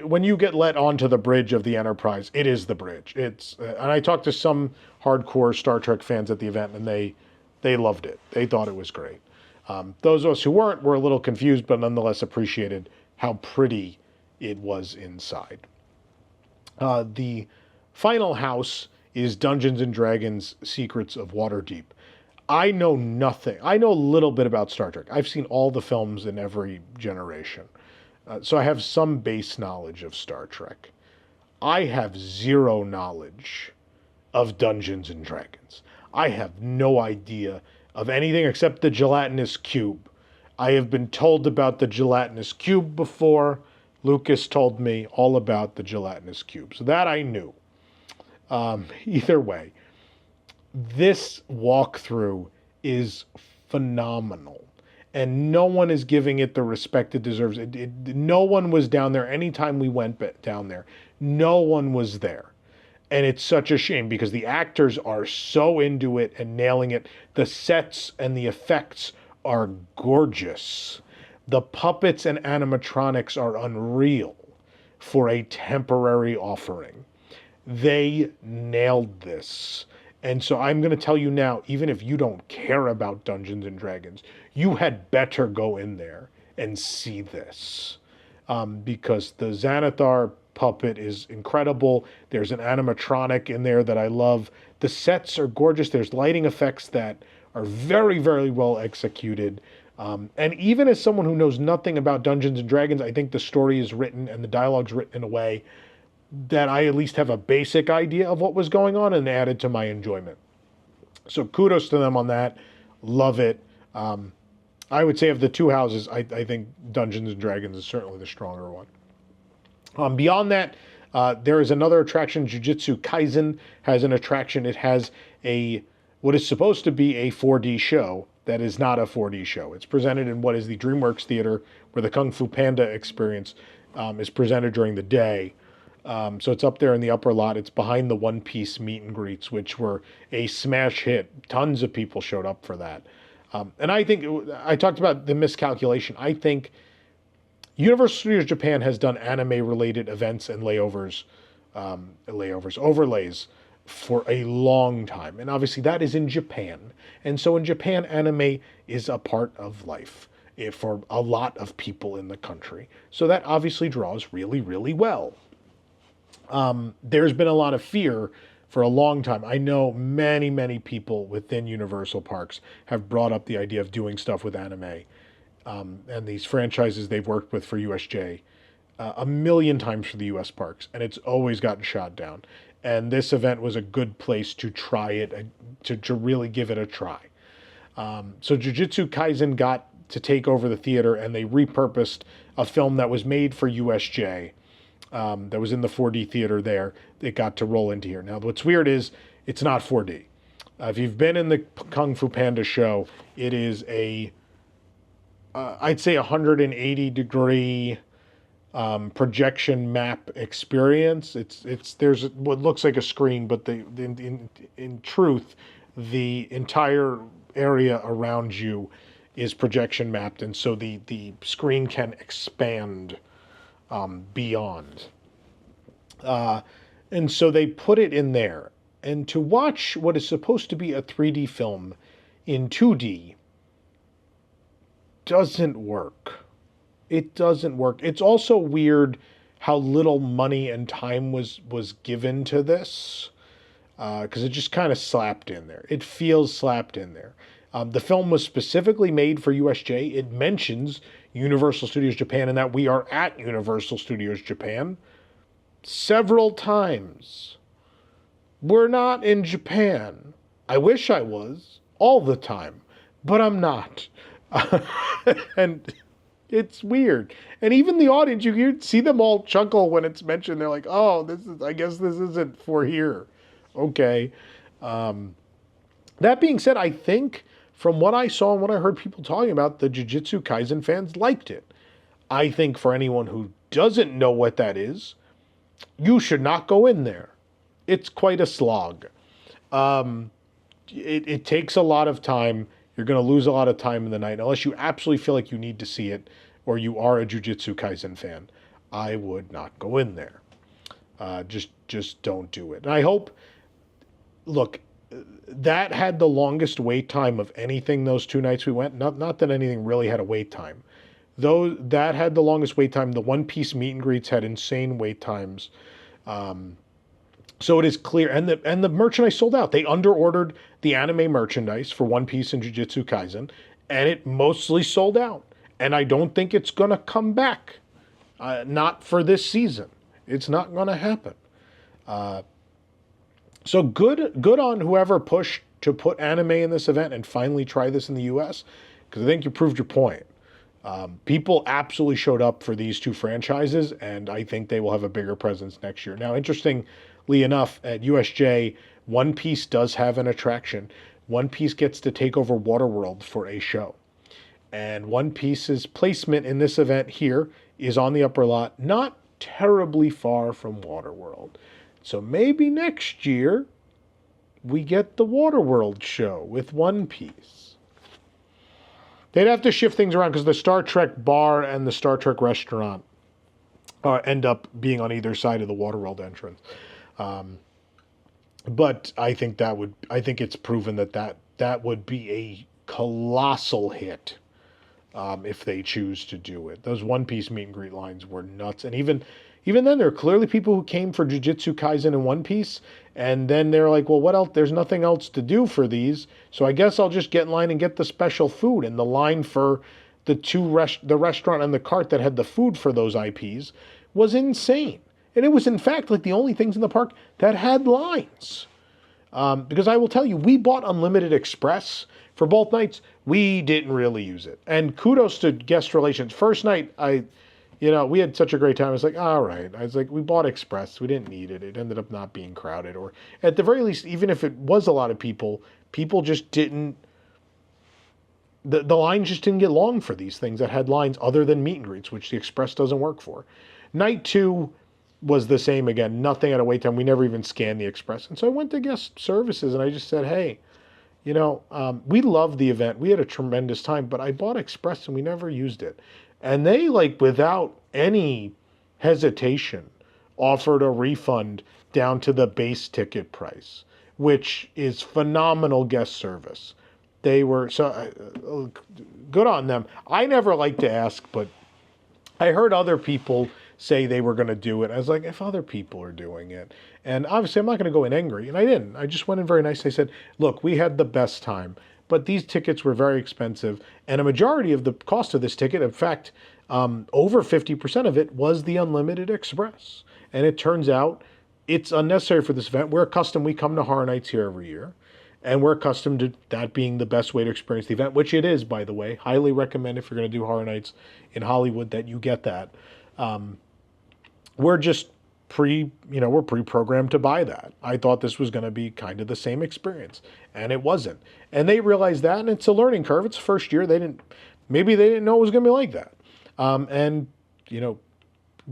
when you get let onto the bridge of the Enterprise, it is the bridge. And I talked to some hardcore Star Trek fans at the event, and they loved it. They thought it was great. Those of us who weren't were a little confused, but nonetheless appreciated how pretty it was inside. The final house is Dungeons and Dragons Secrets of Waterdeep. I know nothing. I know a little bit about Star Trek. I've seen all the films in every generation. So I have some base knowledge of Star Trek. I have zero knowledge of Dungeons and Dragons. I have no idea of anything except the gelatinous cube. I have been told about the gelatinous cube before. Lucas told me all about the gelatinous cube. So that I knew. Either way, this walkthrough is phenomenal. And no one is giving it the respect it deserves. No one was down there. Anytime we went down there, no one was there. And it's such a shame because the actors are so into it and nailing it. The sets and the effects are gorgeous. The puppets and animatronics are unreal for a temporary offering. They nailed this. And so I'm going to tell you now, even if you don't care about Dungeons and Dragons, you had better go in there and see this. Because the Xanathar puppet is incredible. There's an animatronic in there that I love. The sets are gorgeous. There's lighting effects that are very, very well executed. And even as someone who knows nothing about Dungeons and Dragons, I think the story is written and the dialogue's written in a way that I at least have a basic idea of what was going on and added to my enjoyment. So kudos to them on that. Love it. I would say of the two houses, I think Dungeons and Dragons is certainly the stronger one. Beyond that, there is another attraction. Jujutsu Kaisen has an attraction. It has what is supposed to be a 4D show that is not a 4D show. It's presented in what is the DreamWorks Theater, where the Kung Fu Panda experience is presented during the day. So it's up there in the upper lot. It's behind the One Piece meet and greets, which were a smash hit. Tons of people showed up for that. And I think, I talked about the miscalculation. I think Universal Studios Japan has done anime-related events and overlays for a long time. And obviously that is in Japan. And so in Japan, anime is a part of life for a lot of people in the country. So that obviously draws really, really well. There's been a lot of fear for a long time. I know many, many people within Universal Parks have brought up the idea of doing stuff with anime. And these franchises they've worked with for USJ a million times for the US parks, and it's always gotten shot down. And this event was a good place to try it, to really give it a try. So Jujutsu Kaisen got to take over the theater, and they repurposed a film that was made for USJ, that was in the 4D theater there. It got to roll into here. Now, what's weird is it's not 4D. If you've been in the Kung Fu Panda show, it is I'd say 180-degree projection map experience. There's what looks like a screen, but in truth, the entire area around you is projection mapped, and so the screen can expand beyond. And so they put it in there. And to watch what is supposed to be a 3D film in 2D doesn't work. It doesn't work. It's also weird how little money and time was given to this, because it just kind of slapped in there. It feels slapped in there. The film was specifically made for USJ. It mentions Universal Studios Japan and that we are at Universal Studios Japan several times. We're not in Japan. I wish I was all the time, but I'm not. And it's weird. And even the audience, you see them all chuckle when it's mentioned. They're like, oh, I guess this isn't for here. Okay. That being said, I think from what I saw and what I heard people talking about, the Jujutsu Kaisen fans liked it. I think for anyone who doesn't know what that is, you should not go in there. It's quite a slog. It takes a lot of time. You're going to lose a lot of time in the night. Unless you absolutely feel like you need to see it, or you are a Jujutsu Kaisen fan, I would not go in there. Just don't do it. And I hope, look, that had the longest wait time of anything those 2 nights we went. Not that anything really had a wait time. Though that had the longest wait time. The One Piece meet and greets had insane wait times. So it is clear, and the merchandise sold out. They underordered the anime merchandise for One Piece and Jujutsu Kaisen, and it mostly sold out. And I don't think it's gonna come back. Not for this season. It's not gonna happen. So good on whoever pushed to put anime in this event and finally try this in the U.S. because I think you proved your point. People absolutely showed up for these two franchises, and I think they will have a bigger presence next year. Now, interestingly enough, at USJ, One Piece does have an attraction. One Piece gets to take over Waterworld for a show. And One Piece's placement in this event here is on the upper lot, not terribly far from Waterworld. So maybe next year we get the Waterworld show with One Piece. They'd have to shift things around because the Star Trek bar and the Star Trek restaurant end up being on either side of the Waterworld entrance. But I think it's proven that would be a colossal hit if they choose to do it. Those One Piece meet and greet lines were nuts, and even then, there are clearly people who came for Jujutsu Kaisen and One Piece, and then they're like, well, what else? There's nothing else to do for these, so I guess I'll just get in line and get the special food. And the line for the restaurant and the cart that had the food for those IPs was insane. And it was, in fact, like the only things in the park that had lines. Because I will tell you, we bought Unlimited Express for both nights. We didn't really use it. And kudos to guest relations. First night, we had such a great time. I was like, all right. I was like, we bought Express. We didn't need it. It ended up not being crowded. Or at the very least, even if it was a lot of people just didn't, the line just didn't get long for these things that had lines other than meet and greets, which the Express doesn't work for. Night 2 was the same again. Nothing at a wait time. We never even scanned the Express. And so I went to guest services and I just said, hey, we loved the event. We had a tremendous time, but I bought Express and we never used it. And they, like, without any hesitation, offered a refund down to the base ticket price, which is phenomenal guest service. They were so good on them. I never like to ask, but I heard other people say they were going to do it. I was like, if other people are doing it, and obviously I'm not going to go in angry, and I didn't. I just went in very nice. I said, look, we had the best time, but these tickets were very expensive, and a majority of the cost of this ticket, in fact, over 50% of it was the Unlimited Express. And it turns out it's unnecessary for this event. We come to Horror Nights here every year, and we're accustomed to that being the best way to experience the event, which it is, by the way. Highly recommend if you're going to do Horror Nights in Hollywood that you get that. We're just we're pre-programmed to buy that. I thought this was going to be kind of the same experience, and it wasn't. And they realized that, and it's a learning curve. It's first year. Maybe they didn't know it was going to be like that.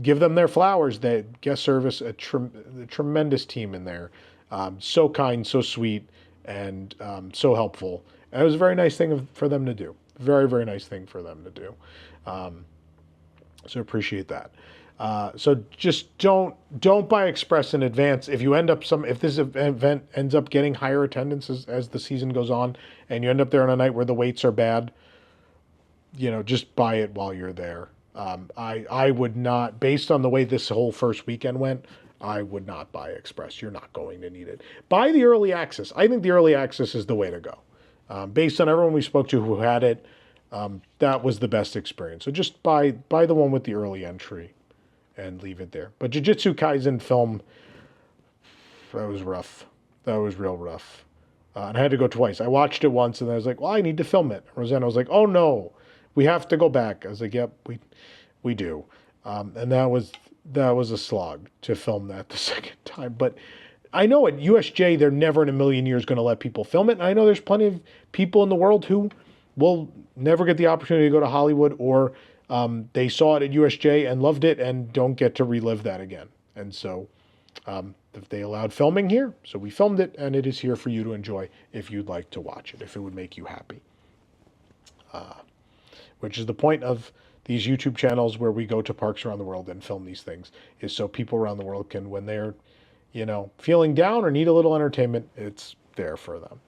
Give them their flowers. They guest service, a tremendous team in there. So kind, so sweet, and so helpful. And it was a very nice thing for them to do. Very, very nice thing for them to do. So appreciate that. So just don't buy Express in advance. If this event ends up getting higher attendance as the season goes on, and you end up there on a night where the waits are bad, just buy it while you're there. I would not, based on the way this whole first weekend went, I would not buy Express. You're not going to need it. Buy the early access. I think the early access is the way to go. Based on everyone we spoke to who had it, that was the best experience. So just buy the one with the early entry and leave it there. But Jujutsu Kaisen film, that was rough. That was real rough. And I had to go twice. I watched it once and I was like, well, I need to film it. Rosanna was like, oh no, we have to go back. I was like, yep, we do. And that was a slog to film that the second time. But I know at USJ, they're never in a million years going to let people film it. And I know there's plenty of people in the world who will never get the opportunity to go to Hollywood, or they saw it at USJ and loved it and don't get to relive that again. And so if they allowed filming here, so we filmed it, and it is here for you to enjoy if you'd like to watch it, if it would make you happy. Which is the point of these YouTube channels where we go to parks around the world and film these things, is so people around the world can, when they're, feeling down or need a little entertainment, it's there for them.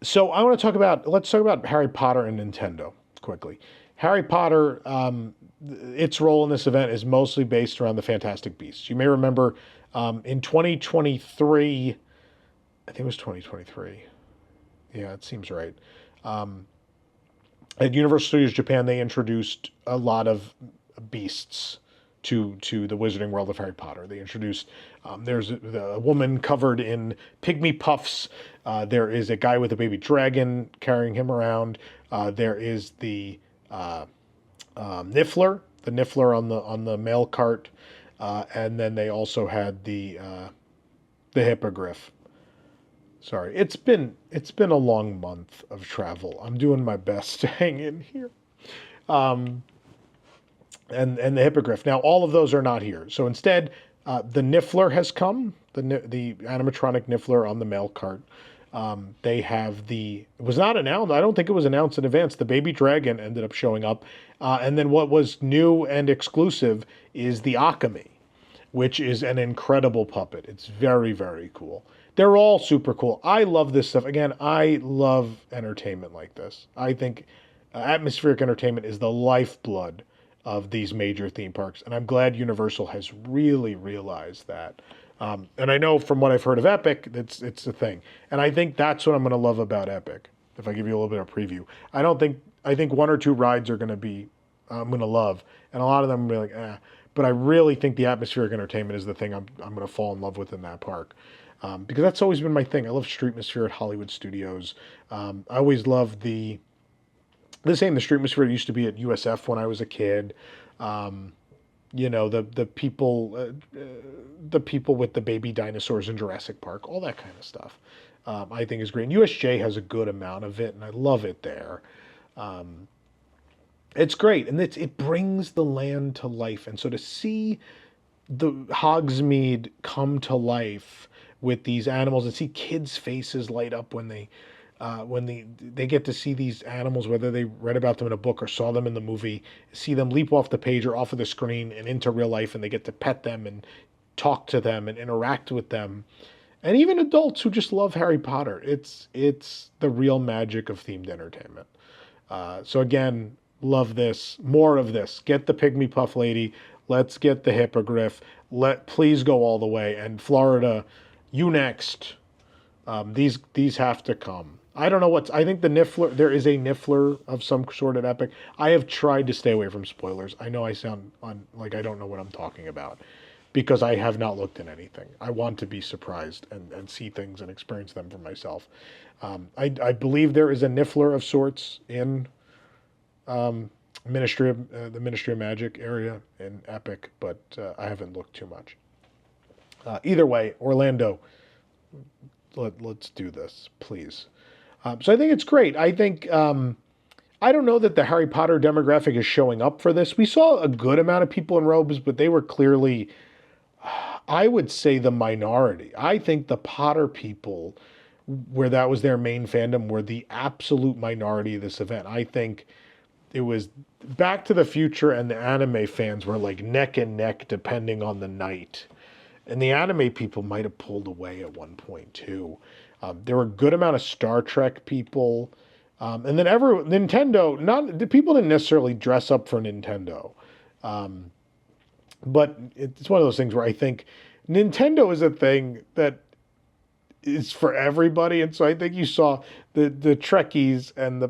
So let's talk about Harry Potter and Nintendo quickly. Harry Potter, its role in this event is mostly based around the Fantastic Beasts. You may remember in 2023, I think it was 2023. Yeah, it seems right. At Universal Studios Japan, they introduced a lot of beasts to the Wizarding World of Harry Potter. They introduced there's a woman covered in pygmy puffs. There is a guy with a baby dragon carrying him around. There is the Niffler on the mail cart, and then they also had the hippogriff. Sorry, it's been a long month of travel. I'm doing my best to hang in here. And the hippogriff. Now, all of those are not here. So instead, the Niffler has come, the animatronic Niffler on the mail cart. They have it was not announced. I don't think it was announced in advance. The baby dragon ended up showing up. And then what was new and exclusive is the Akame, which is an incredible puppet. It's very, very cool. They're all super cool. I love this stuff. Again, I love entertainment like this. I think atmospheric entertainment is the lifeblood of these major theme parks. And I'm glad Universal has really realized that. And I know from what I've heard of Epic, it's a thing. And I think that's what I'm going to love about Epic. If I give you a little bit of preview, I think one or two rides are going to be, I'm going to love. And a lot of them will be like, eh. But I really think the atmospheric entertainment is the thing I'm going to fall in love with in that park. Because that's always been my thing. I love streetmosphere at Hollywood Studios. I always loved the streetmosphere it used to be at USF when I was a kid. The people with the baby dinosaurs in Jurassic Park, all that kind of stuff, I think is great. And USJ has a good amount of it, and I love it there. It's great, and it brings the land to life. And so to see the Hogsmeade come to life with these animals and see kids' faces light up when they get to see these animals, whether they read about them in a book or saw them in the movie, see them leap off the page or off of the screen and into real life, and they get to pet them and talk to them and interact with them. And even adults who just love Harry Potter. It's the real magic of themed entertainment. So again, love this. More of this. Get the Pygmy Puff Lady. Let's get the Hippogriff. Please go all the way. And Florida, you next. These have to come. I don't know I think the Niffler, there is a Niffler of some sort at Epic. I have tried to stay away from spoilers. I know I sound like I don't know what I'm talking about because I have not looked at anything. I want to be surprised and see things and experience them for myself. I believe there is a Niffler of sorts in the Ministry of Magic area in Epic, but I haven't looked too much. Either way, Orlando, let's do this, please. So I think it's great. I think, I don't know that the Harry Potter demographic is showing up for this. We saw a good amount of people in robes, but they were clearly, I would say, the minority. I think the Potter people, where that was their main fandom, were the absolute minority of this event. I think it was Back to the Future and the anime fans were like neck and neck depending on the night. And the anime people might have pulled away at one point too. There were a good amount of Star Trek people. And then Nintendo, the people didn't necessarily dress up for Nintendo. But it's one of those things where I think Nintendo is a thing that is for everybody. And so I think you saw the Trekkies and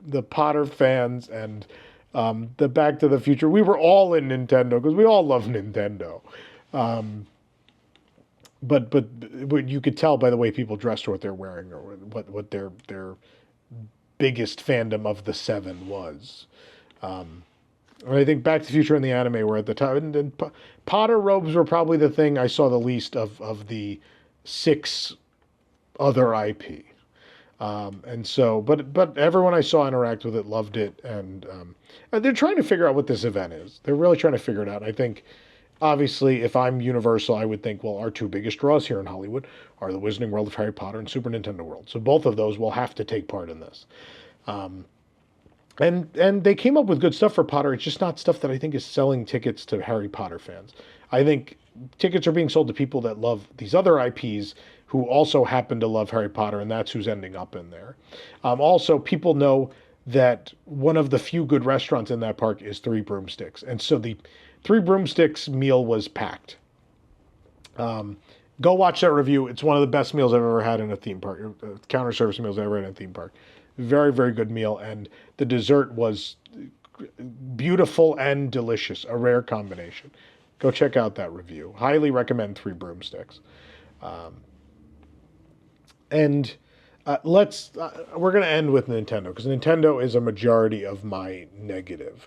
the Potter fans and the Back to the Future. We were all in Nintendo because we all love Nintendo. But you could tell by the way people dressed or what they're wearing or what their biggest fandom of the seven was. I think Back to the Future and the anime were at the top. And Potter robes were probably the thing I saw the least of the 6 other IP. And so, but everyone I saw interact with it loved it. And they're trying to figure out what this event is. They're really trying to figure it out. And I think, obviously, if I'm Universal, I would think, well, our 2 biggest draws here in Hollywood are the Wizarding World of Harry Potter and Super Nintendo World. So both of those will have to take part in this. And they came up with good stuff for Potter. It's just not stuff that I think is selling tickets to Harry Potter fans. I think tickets are being sold to people that love these other IPs who also happen to love Harry Potter, and that's who's ending up in there. Also, people know that one of the few good restaurants in that park is Three Broomsticks. And so the Three Broomsticks meal was packed. Go watch that review. It's one of the best meals I've ever had in a theme park, counter service meals I've ever had in a theme park. Very, very good meal. And the dessert was beautiful and delicious, a rare combination. Go check out that review. Highly recommend Three Broomsticks. And we're going to end with Nintendo, because Nintendo is a majority of my negative.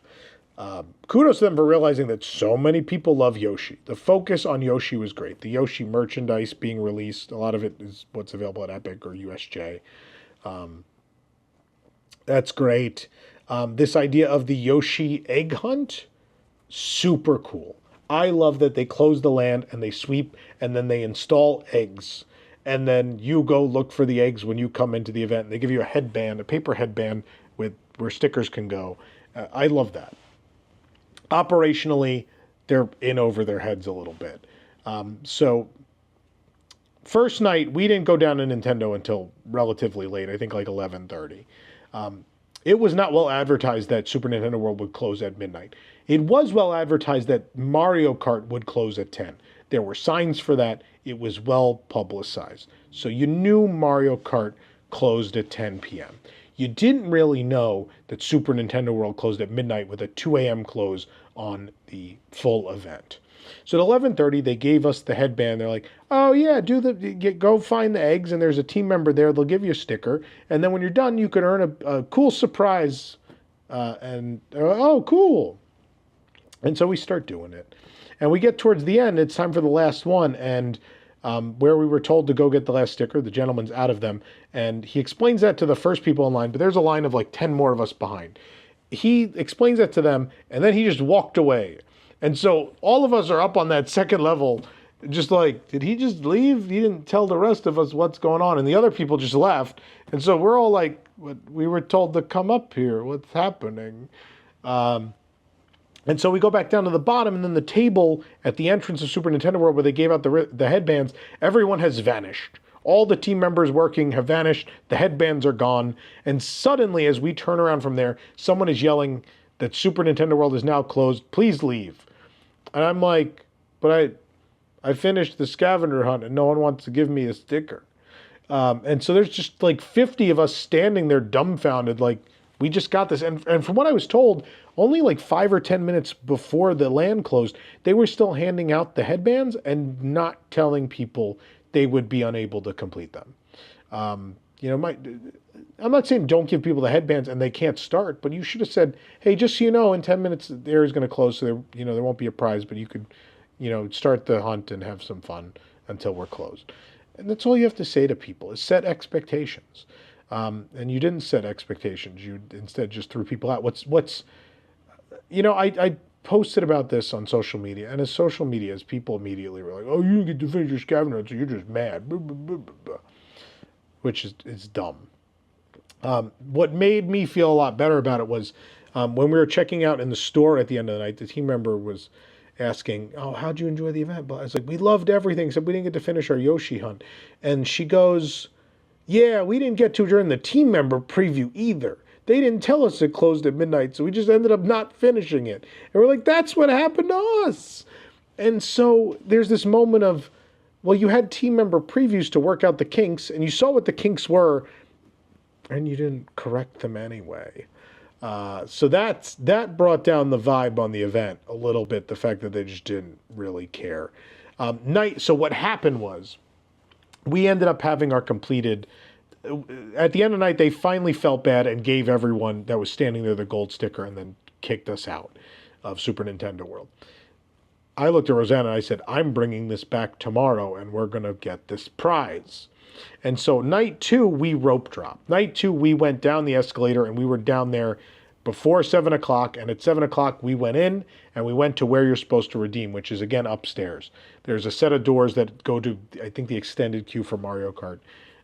Kudos to them for realizing that so many people love Yoshi. The focus on Yoshi was great. The Yoshi merchandise being released, a lot of it is what's available at Epic or USJ. That's great. This idea of the Yoshi egg hunt, super cool. I love that they close the land and they sweep and then they install eggs. And then you go look for the eggs when you come into the event. They give you a headband, a paper headband with where stickers can go. I love that. Operationally, they're in over their heads a little bit. So first night, we didn't go down to Nintendo until relatively late, I think like 11:30. It was not well advertised that Super Nintendo World would close at midnight. It was well advertised that Mario Kart would close at 10. There were signs for that. It was well publicized. So you knew Mario Kart closed at 10 p.m. You didn't really know that Super Nintendo World closed at midnight with a 2 a.m. close on the full event. So at 11:30, they gave us the headband. They're like, oh yeah, go find the eggs, and there's a team member there. They'll give you a sticker. And then when you're done, you could earn a cool surprise. Oh, cool. And so we start doing it. And we get towards the end. It's time for the last one. And where we were told to go get the last sticker, the gentleman's out of them. And he explains that to the first people in line, but there's a line of like 10 more of us behind. He explains that to them, and then he just walked away. And so all of us are up on that second level, just like, did he just leave? He didn't tell the rest of us what's going on. And the other people just left. And so we're all like, we were told to come up here. What's happening? And so we go back down to the bottom, and then the table at the entrance of Super Nintendo World where they gave out the headbands, everyone has vanished. All the team members working have vanished. The headbands are gone. And suddenly, as we turn around from there, someone is yelling that Super Nintendo World is now closed. Please leave. And I'm like, but I finished the scavenger hunt and no one wants to give me a sticker. And so there's just like 50 of us standing there dumbfounded, like, we just got this. And from what I was told, only like 5 or 10 minutes before the land closed, they were still handing out the headbands and not telling people they would be unable to complete them. I'm not saying don't give people the headbands and they can't start, but you should have said, hey, just so you know, in 10 minutes the area is going to close, so there won't be a prize, but you could, start the hunt and have some fun until we're closed. And that's all you have to say to people, is set expectations. And you didn't set expectations. You instead just threw people out. I posted about this on social media, and as social media, as people immediately were like, oh, you didn't get to finish your scavenger hunt, so you're just mad, which is dumb. What made me feel a lot better about it was when we were checking out in the store at the end of the night, the team member was asking, oh, how'd you enjoy the event? But I was like, we loved everything, except we didn't get to finish our Yoshi hunt. And she goes, yeah, we didn't get to during the team member preview either. They didn't tell us it closed at midnight, so we just ended up not finishing it. And we're like, that's what happened to us. And so there's this moment of, well, you had team member previews to work out the kinks, and you saw what the kinks were, and you didn't correct them anyway. So that brought down the vibe on the event a little bit, the fact that they just didn't really care. So what happened was, we ended up having our completed. At the end of the night, they finally felt bad and gave everyone that was standing there the gold sticker and then kicked us out of Super Nintendo World. I looked at Rosanna and I said, I'm bringing this back tomorrow and we're going to get this prize. And so night 2, we rope dropped. Night 2, we went down the escalator and we were down there before 7 o'clock. And at 7 o'clock, we went in and we went to where you're supposed to redeem, which is, again, upstairs. There's a set of doors that go to, I think, the extended queue for Mario Kart.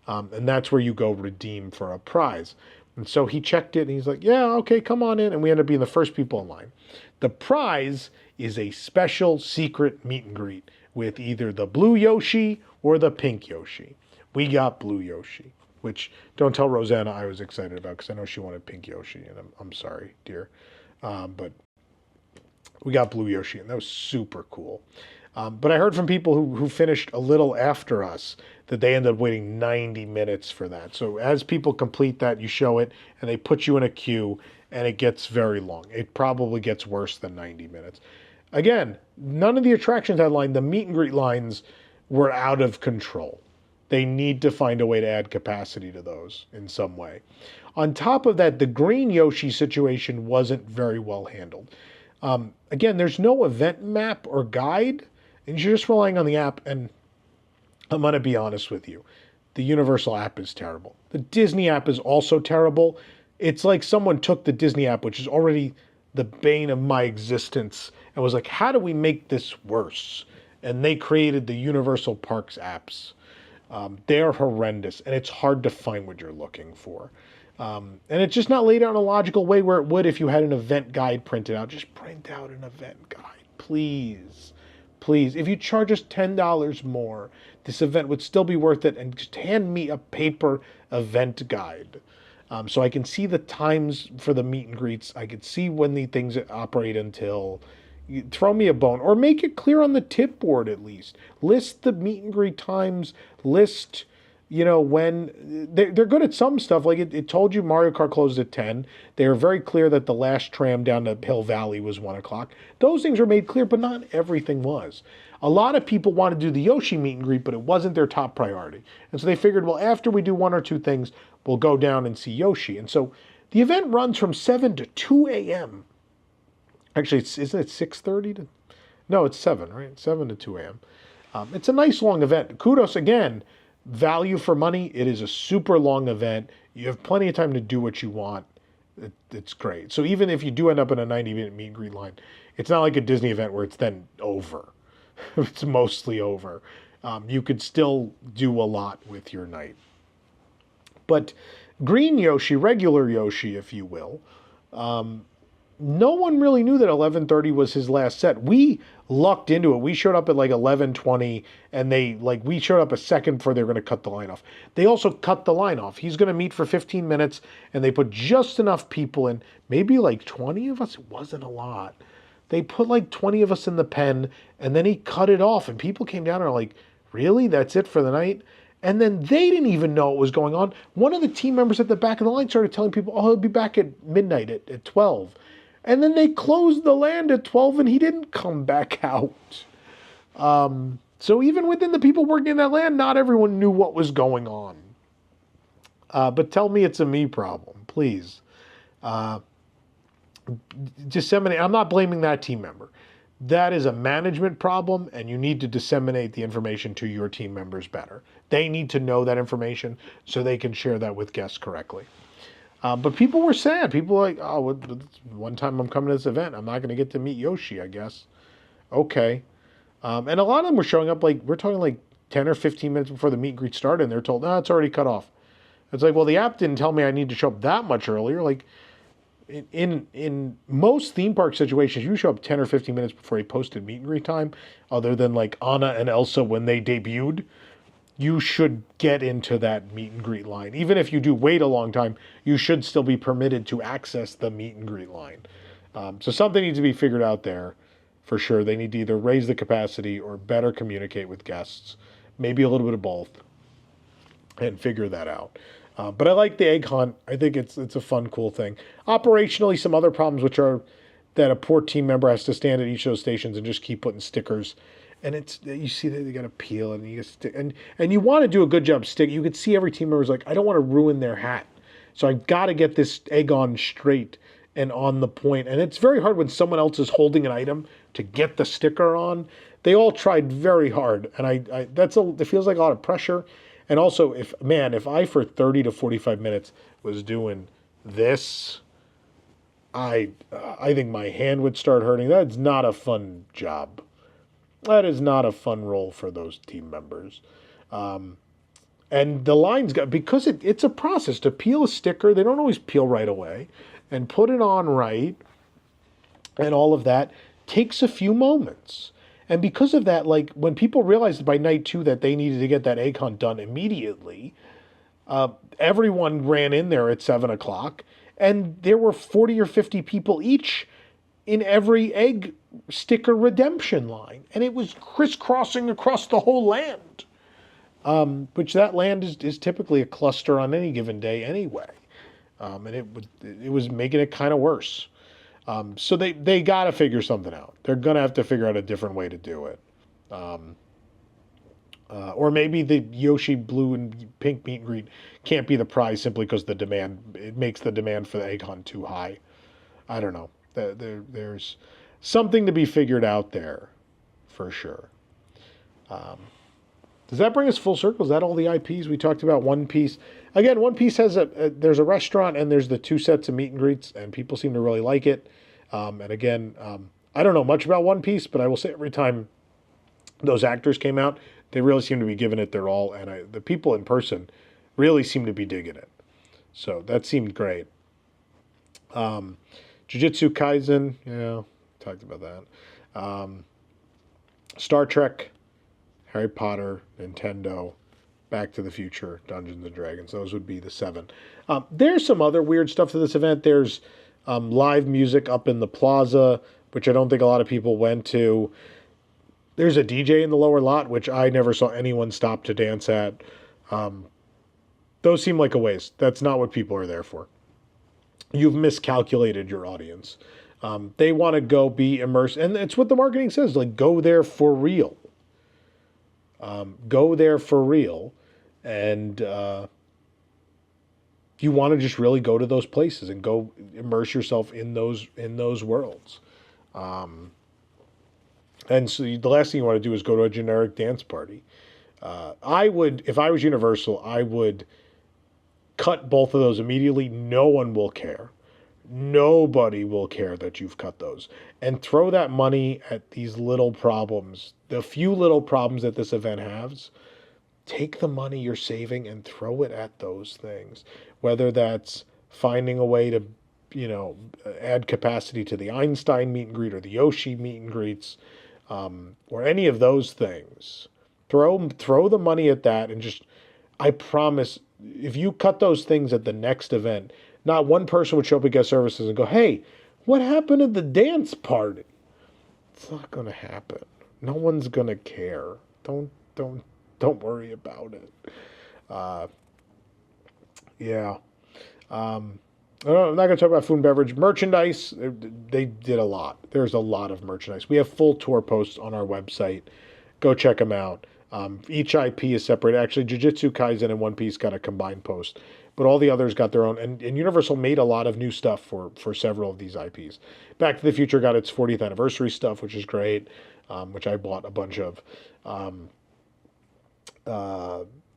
And that's where you go redeem for a prize. And so he checked it and he's like, yeah, okay, come on in. And we ended up being the first people in line. The prize is a special secret meet and greet with either the blue Yoshi or the pink Yoshi. We got blue Yoshi, which don't tell Rosanna I was excited about because I know she wanted pink Yoshi, and I'm sorry, dear. But we got blue Yoshi, and that was super cool. But I heard from people who finished a little after us that they ended up waiting 90 minutes for that. So as people complete that, you show it, and they put you in a queue, and it gets very long. It probably gets worse than 90 minutes. Again, none of the attractions had line. The meet and greet lines were out of control. They need to find a way to add capacity to those in some way. On top of that, the green Yoshi situation wasn't very well handled. Again, there's no event map or guide, and you're just relying on the app, and I'm going to be honest with you. The Universal app is terrible. The Disney app is also terrible. It's like someone took the Disney app, which is already the bane of my existence, and was like, how do we make this worse? And they created the Universal Parks apps. They're horrendous, and it's hard to find what you're looking for. And it's just not laid out in a logical way where it would if you had an event guide printed out. Just print out an event guide, please. Please, if you charge us $10 more, this event would still be worth it, and just hand me a paper event guide. So I can see the times for the meet and greets. I can see when the things operate until. You throw me a bone, or make it clear on the tip board at least. List the meet and greet times. List, when they're good at some stuff. Like it told you Mario Kart closed at 10. They were very clear that the last tram down to Hill Valley was 1 o'clock. Those things are made clear, but not everything was. A lot of people want to do the Yoshi meet and greet, but it wasn't their top priority. And so they figured, well, after we do one or two things, we'll go down and see Yoshi. And so the event runs from 7 to 2 a.m. Actually, isn't it 6:30 to? No, it's 7, right? 7 to 2 a.m. It's a nice long event. Kudos again. Value for money. It is a super long event. You have plenty of time to do what you want. It's great. So even if you do end up in a 90-minute meet and greet line, it's not like a Disney event where it's then over. It's mostly over. You could still do a lot with your night. But green Yoshi, regular Yoshi, if you will, no one really knew that 11:30 was his last set. We lucked into it. We showed up at like 11:20, and we showed up a second before they were going to cut the line off. They also cut the line off. He's going to meet for 15 minutes, and they put just enough people in, maybe like 20 of us. It wasn't a lot. They put like 20 of us in the pen, and then he cut it off, and people came down and are like, really? That's it for the night? And then they didn't even know what was going on. One of the team members at the back of the line started telling people, oh, he'll be back at midnight at 12. And then they closed the land at 12, and he didn't come back out. So even within the people working in that land, not everyone knew what was going on. But tell me it's a me problem, please. Disseminate. I'm not blaming that team member. That is a management problem, and you need to disseminate the information to your team members better. They need to know that information so they can share that with guests correctly. But people were sad. People were like, oh, one time I'm coming to this event. I'm not going to get to meet Yoshi, I guess. Okay. And a lot of them were showing up we're talking like 10 or 15 minutes before the meet and greet started, and they're told, no, it's already cut off. It's like, well, the app didn't tell me I need to show up that much earlier. Like, in most theme park situations, you show up 10 or 15 minutes before a posted meet and greet time, other than like Anna and Elsa when they debuted. You should get into that meet and greet line. Even if you do wait a long time, you should still be permitted to access the meet and greet line. So something needs to be figured out there for sure. They need to either raise the capacity or better communicate with guests. Maybe a little bit of both, and figure that out. But I like the egg hunt. I think it's a fun, cool thing. Operationally, some other problems, which are that a poor team member has to stand at each of those stations and just keep putting stickers. And you see that they got to peel it, and you stick, and you want to do a good job stick. You could see every team member's like, I don't want to ruin their hat, so I've got to get this egg on straight and on the point. And it's very hard when someone else is holding an item to get the sticker on. They all tried very hard, and it feels like a lot of pressure. And also, if I for 30 to 45 minutes was doing this, I think my hand would start hurting. That's not a fun job. That is not a fun role for those team members. And the lines because it's a process to peel a sticker. They don't always peel right away, and put it on right, and all of that takes a few moments. And because of that, like when people realized by night 2 that they needed to get that egg hunt done immediately, Everyone ran in there at 7 o'clock, and there were 40 or 50 people each in every egg sticker redemption line, and it was crisscrossing across the whole land. Which that land is typically a cluster on any given day anyway, and it was making it kind of worse. So they got to figure something out. They're gonna have to figure out a different way to do it. Or maybe the Yoshi blue and pink meet and greet can't be the prize simply because it makes the demand for the egg hunt too high. I don't know. There's something to be figured out there, for sure. Does that bring us full circle? Is that all the IPs we talked about? One Piece. Again, One Piece has there's a restaurant and there's the 2 sets of meet and greets, and people seem to really like it. And again, I don't know much about One Piece, but I will say every time those actors came out, they really seem to be giving it their all, and the people in person really seem to be digging it. So that seemed great. Jujutsu Kaisen, yeah, talked about that. Star Trek, Harry Potter, Nintendo, Back to the Future, Dungeons and Dragons. Those would be the 7. There's some other weird stuff to this event. There's live music up in the plaza, which I don't think a lot of people went to. There's a DJ in the lower lot, which I never saw anyone stop to dance at. Those seem like a waste. That's not what people are there for. You've miscalculated your audience. They want to go be immersed. And it's what the marketing says, like, go there for real. Go there for real. And you want to just really go to those places and go immerse yourself in those worlds. And so the last thing you want to do is go to a generic dance party. I would, if I was Universal, I would cut both of those immediately. No one will care. Nobody will care that you've cut those. And throw that money at these little problems. The few little problems that this event has, take the money you're saving and throw it at those things. Whether that's finding a way to, add capacity to the Einstein meet and greet or the Yoshi meet and greets, or any of those things. Throw the money at that, and just, I promise, if you cut those things at the next event, not one person would show up at guest services and go, "Hey, what happened at the dance party?" It's not going to happen. No one's going to care. Don't worry about it. Yeah. I'm not going to talk about food and beverage. Merchandise, they did a lot. There's a lot of merchandise. We have full tour posts on our website. Go check them out. Each IP is separate. Actually, Jujutsu Kaisen and One Piece got a combined post, but all the others got their own. And Universal made a lot of new stuff for several of these IPs. Back to the Future got its 40th anniversary stuff, which is great, which I bought a bunch of.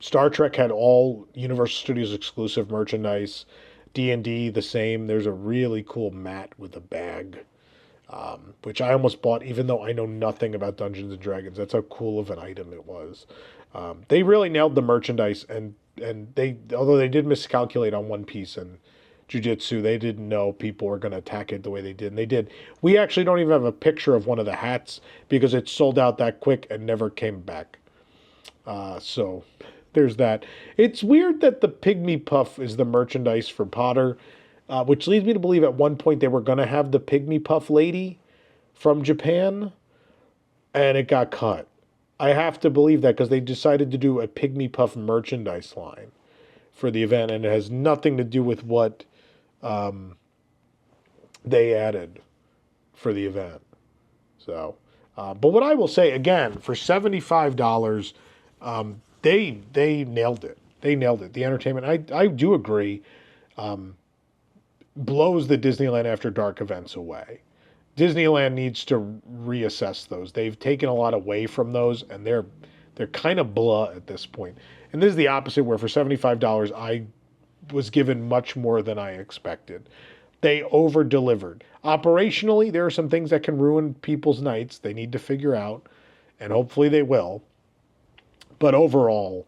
Star Trek had all Universal Studios exclusive merchandise. D&D, the same. There's a really cool mat with a bag, which I almost bought, even though I know nothing about Dungeons and Dragons. That's how cool of an item it was. They really nailed the merchandise, and although they did miscalculate on One Piece and Jiu-Jitsu, they didn't know people were going to attack it the way they did, and they did. We actually don't even have a picture of one of the hats because it sold out that quick and never came back. So there's that. It's weird that the Pygmy Puff is the merchandise for Potter, which leads me to believe at one point they were going to have the Pygmy Puff lady from Japan, and it got cut. I have to believe that because they decided to do a Pygmy Puff merchandise line for the event, and it has nothing to do with what they added for the event. So, but what I will say, again, for $75, they nailed it. They nailed it. The entertainment, I do agree, blows the Disneyland After Dark events away. Disneyland needs to reassess those. They've taken a lot away from those, and they're kind of blah at this point. And this is the opposite, where for $75, I was given much more than I expected. They over-delivered. Operationally, there are some things that can ruin people's nights. They need to figure out, and hopefully they will. But overall,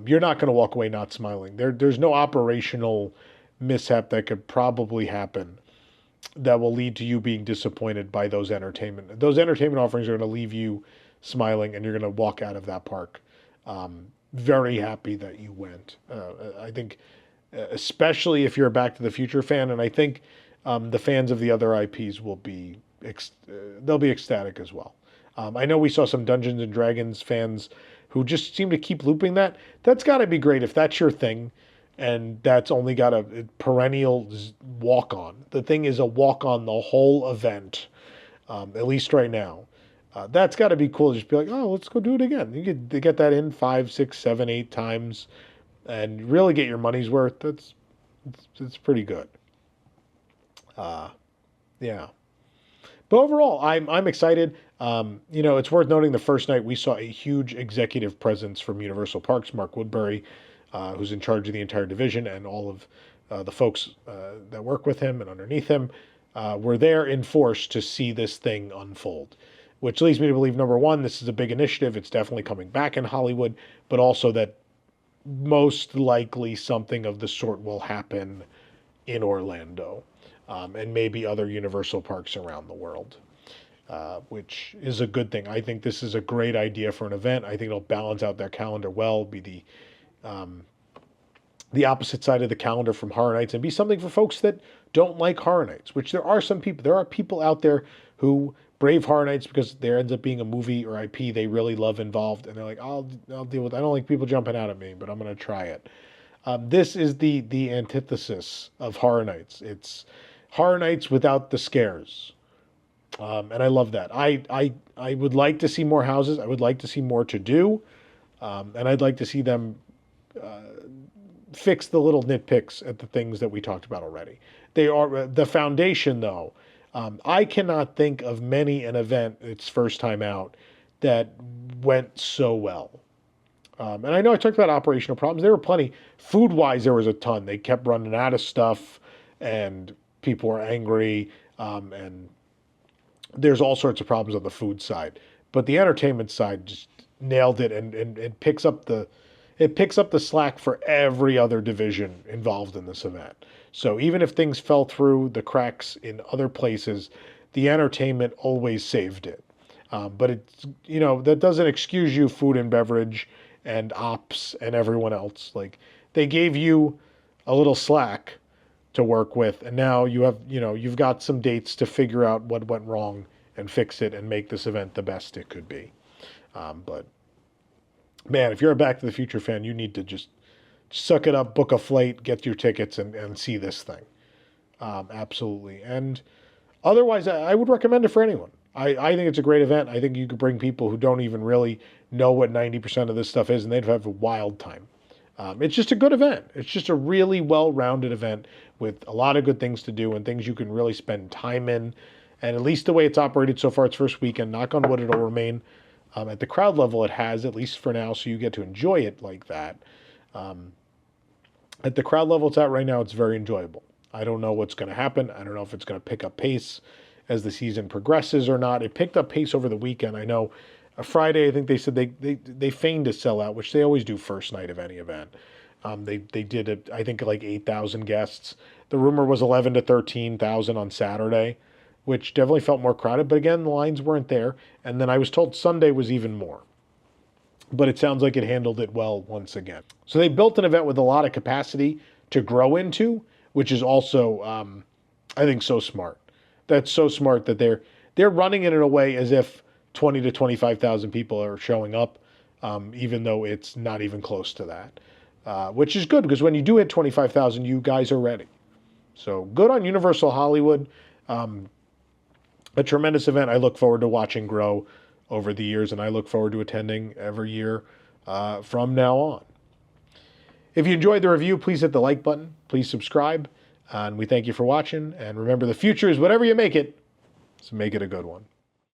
you're not going to walk away not smiling. There's no operational mishap that could probably happen that will lead to you being disappointed by those entertainment. Those entertainment offerings are going to leave you smiling, and you're going to walk out of that park very happy that you went. I think, especially if you're a Back to the Future fan, and I think the fans of the other IPs will be they'll be ecstatic as well. I know we saw some Dungeons and Dragons fans who just seem to keep looping that. That's got to be great if that's your thing, and that's only got a perennial walk on. The thing is a walk on the whole event, at least right now. That's got to be cool. Just be like, oh, let's go do it again. You get that in 5, 6, 7, 8 times, and really get your money's worth. That's pretty good. Yeah. But overall, I'm excited. It's worth noting the first night we saw a huge executive presence from Universal Parks, Mark Woodbury, who's in charge of the entire division, and all of the folks that work with him and underneath him were there in force to see this thing unfold. Which leads me to believe, number one, this is a big initiative. It's definitely coming back in Hollywood, but also that most likely something of the sort will happen in Orlando, and maybe other Universal parks around the world, which is a good thing. I think this is a great idea for an event. I think it'll balance out their calendar well, be the opposite side of the calendar from Horror Nights, and be something for folks that don't like Horror Nights, which there are some people. There are people out there who brave Horror Nights because there ends up being a movie or IP they really love involved, and they're like, I'll deal with it. I don't like people jumping out at me, but I'm going to try it. This is the antithesis of Horror Nights. It's Horror Nights without the scares. And I love that. I would like to see more houses. I would like to see more to do. And I'd like to see them fix the little nitpicks at the things that we talked about already. They are the foundation, though. I cannot think of many an event its first time out that went so well. And I know I talked about operational problems. There were plenty. Food-wise, there was a ton. They kept running out of stuff, and people were angry, and there's all sorts of problems on the food side. But the entertainment side just nailed it, and it picks up the slack for every other division involved in this event. So even if things fell through the cracks in other places, the entertainment always saved it. But it's, that doesn't excuse you, food and beverage and ops and everyone else. Like, they gave you a little slack to work with, and now you've got some dates to figure out what went wrong and fix it and make this event the best it could be. But man, if you're a Back to the Future fan, you need to just suck it up, book a flight, get your tickets, and see this thing. Absolutely. And otherwise, I would recommend it for anyone. I think it's a great event. I think you could bring people who don't even really know what 90% of this stuff is, and they'd have a wild time. It's just a good event. It's just a really well-rounded event with a lot of good things to do and things you can really spend time in. And at least the way it's operated so far, its first weekend, knock on wood, it'll remain at the crowd level it has, at least for now, so you get to enjoy it like that. At the crowd level it's at right now, it's very enjoyable. I don't know what's going to happen. I don't know if it's going to pick up pace as the season progresses or not. It picked up pace over the weekend. I know Friday, I think they said they feigned a sellout, which they always do first night of any event. They did it, I think, like 8,000 guests. The rumor was 11 to 13,000 on Saturday, which definitely felt more crowded. But again, the lines weren't there. And then I was told Sunday was even more. But it sounds like it handled it well once again. So they built an event with a lot of capacity to grow into, which is also, I think, so smart. That's so smart that they're running it in a way as if 20 to 25,000 people are showing up, even though it's not even close to that, which is good because when you do hit 25,000, you guys are ready. So good on Universal Hollywood. A tremendous event I look forward to watching grow over the years, and I look forward to attending every year from now on. If you enjoyed the review, please hit the like button. Please subscribe. And we thank you for watching. And remember, the future is whatever you make it, so make it a good one.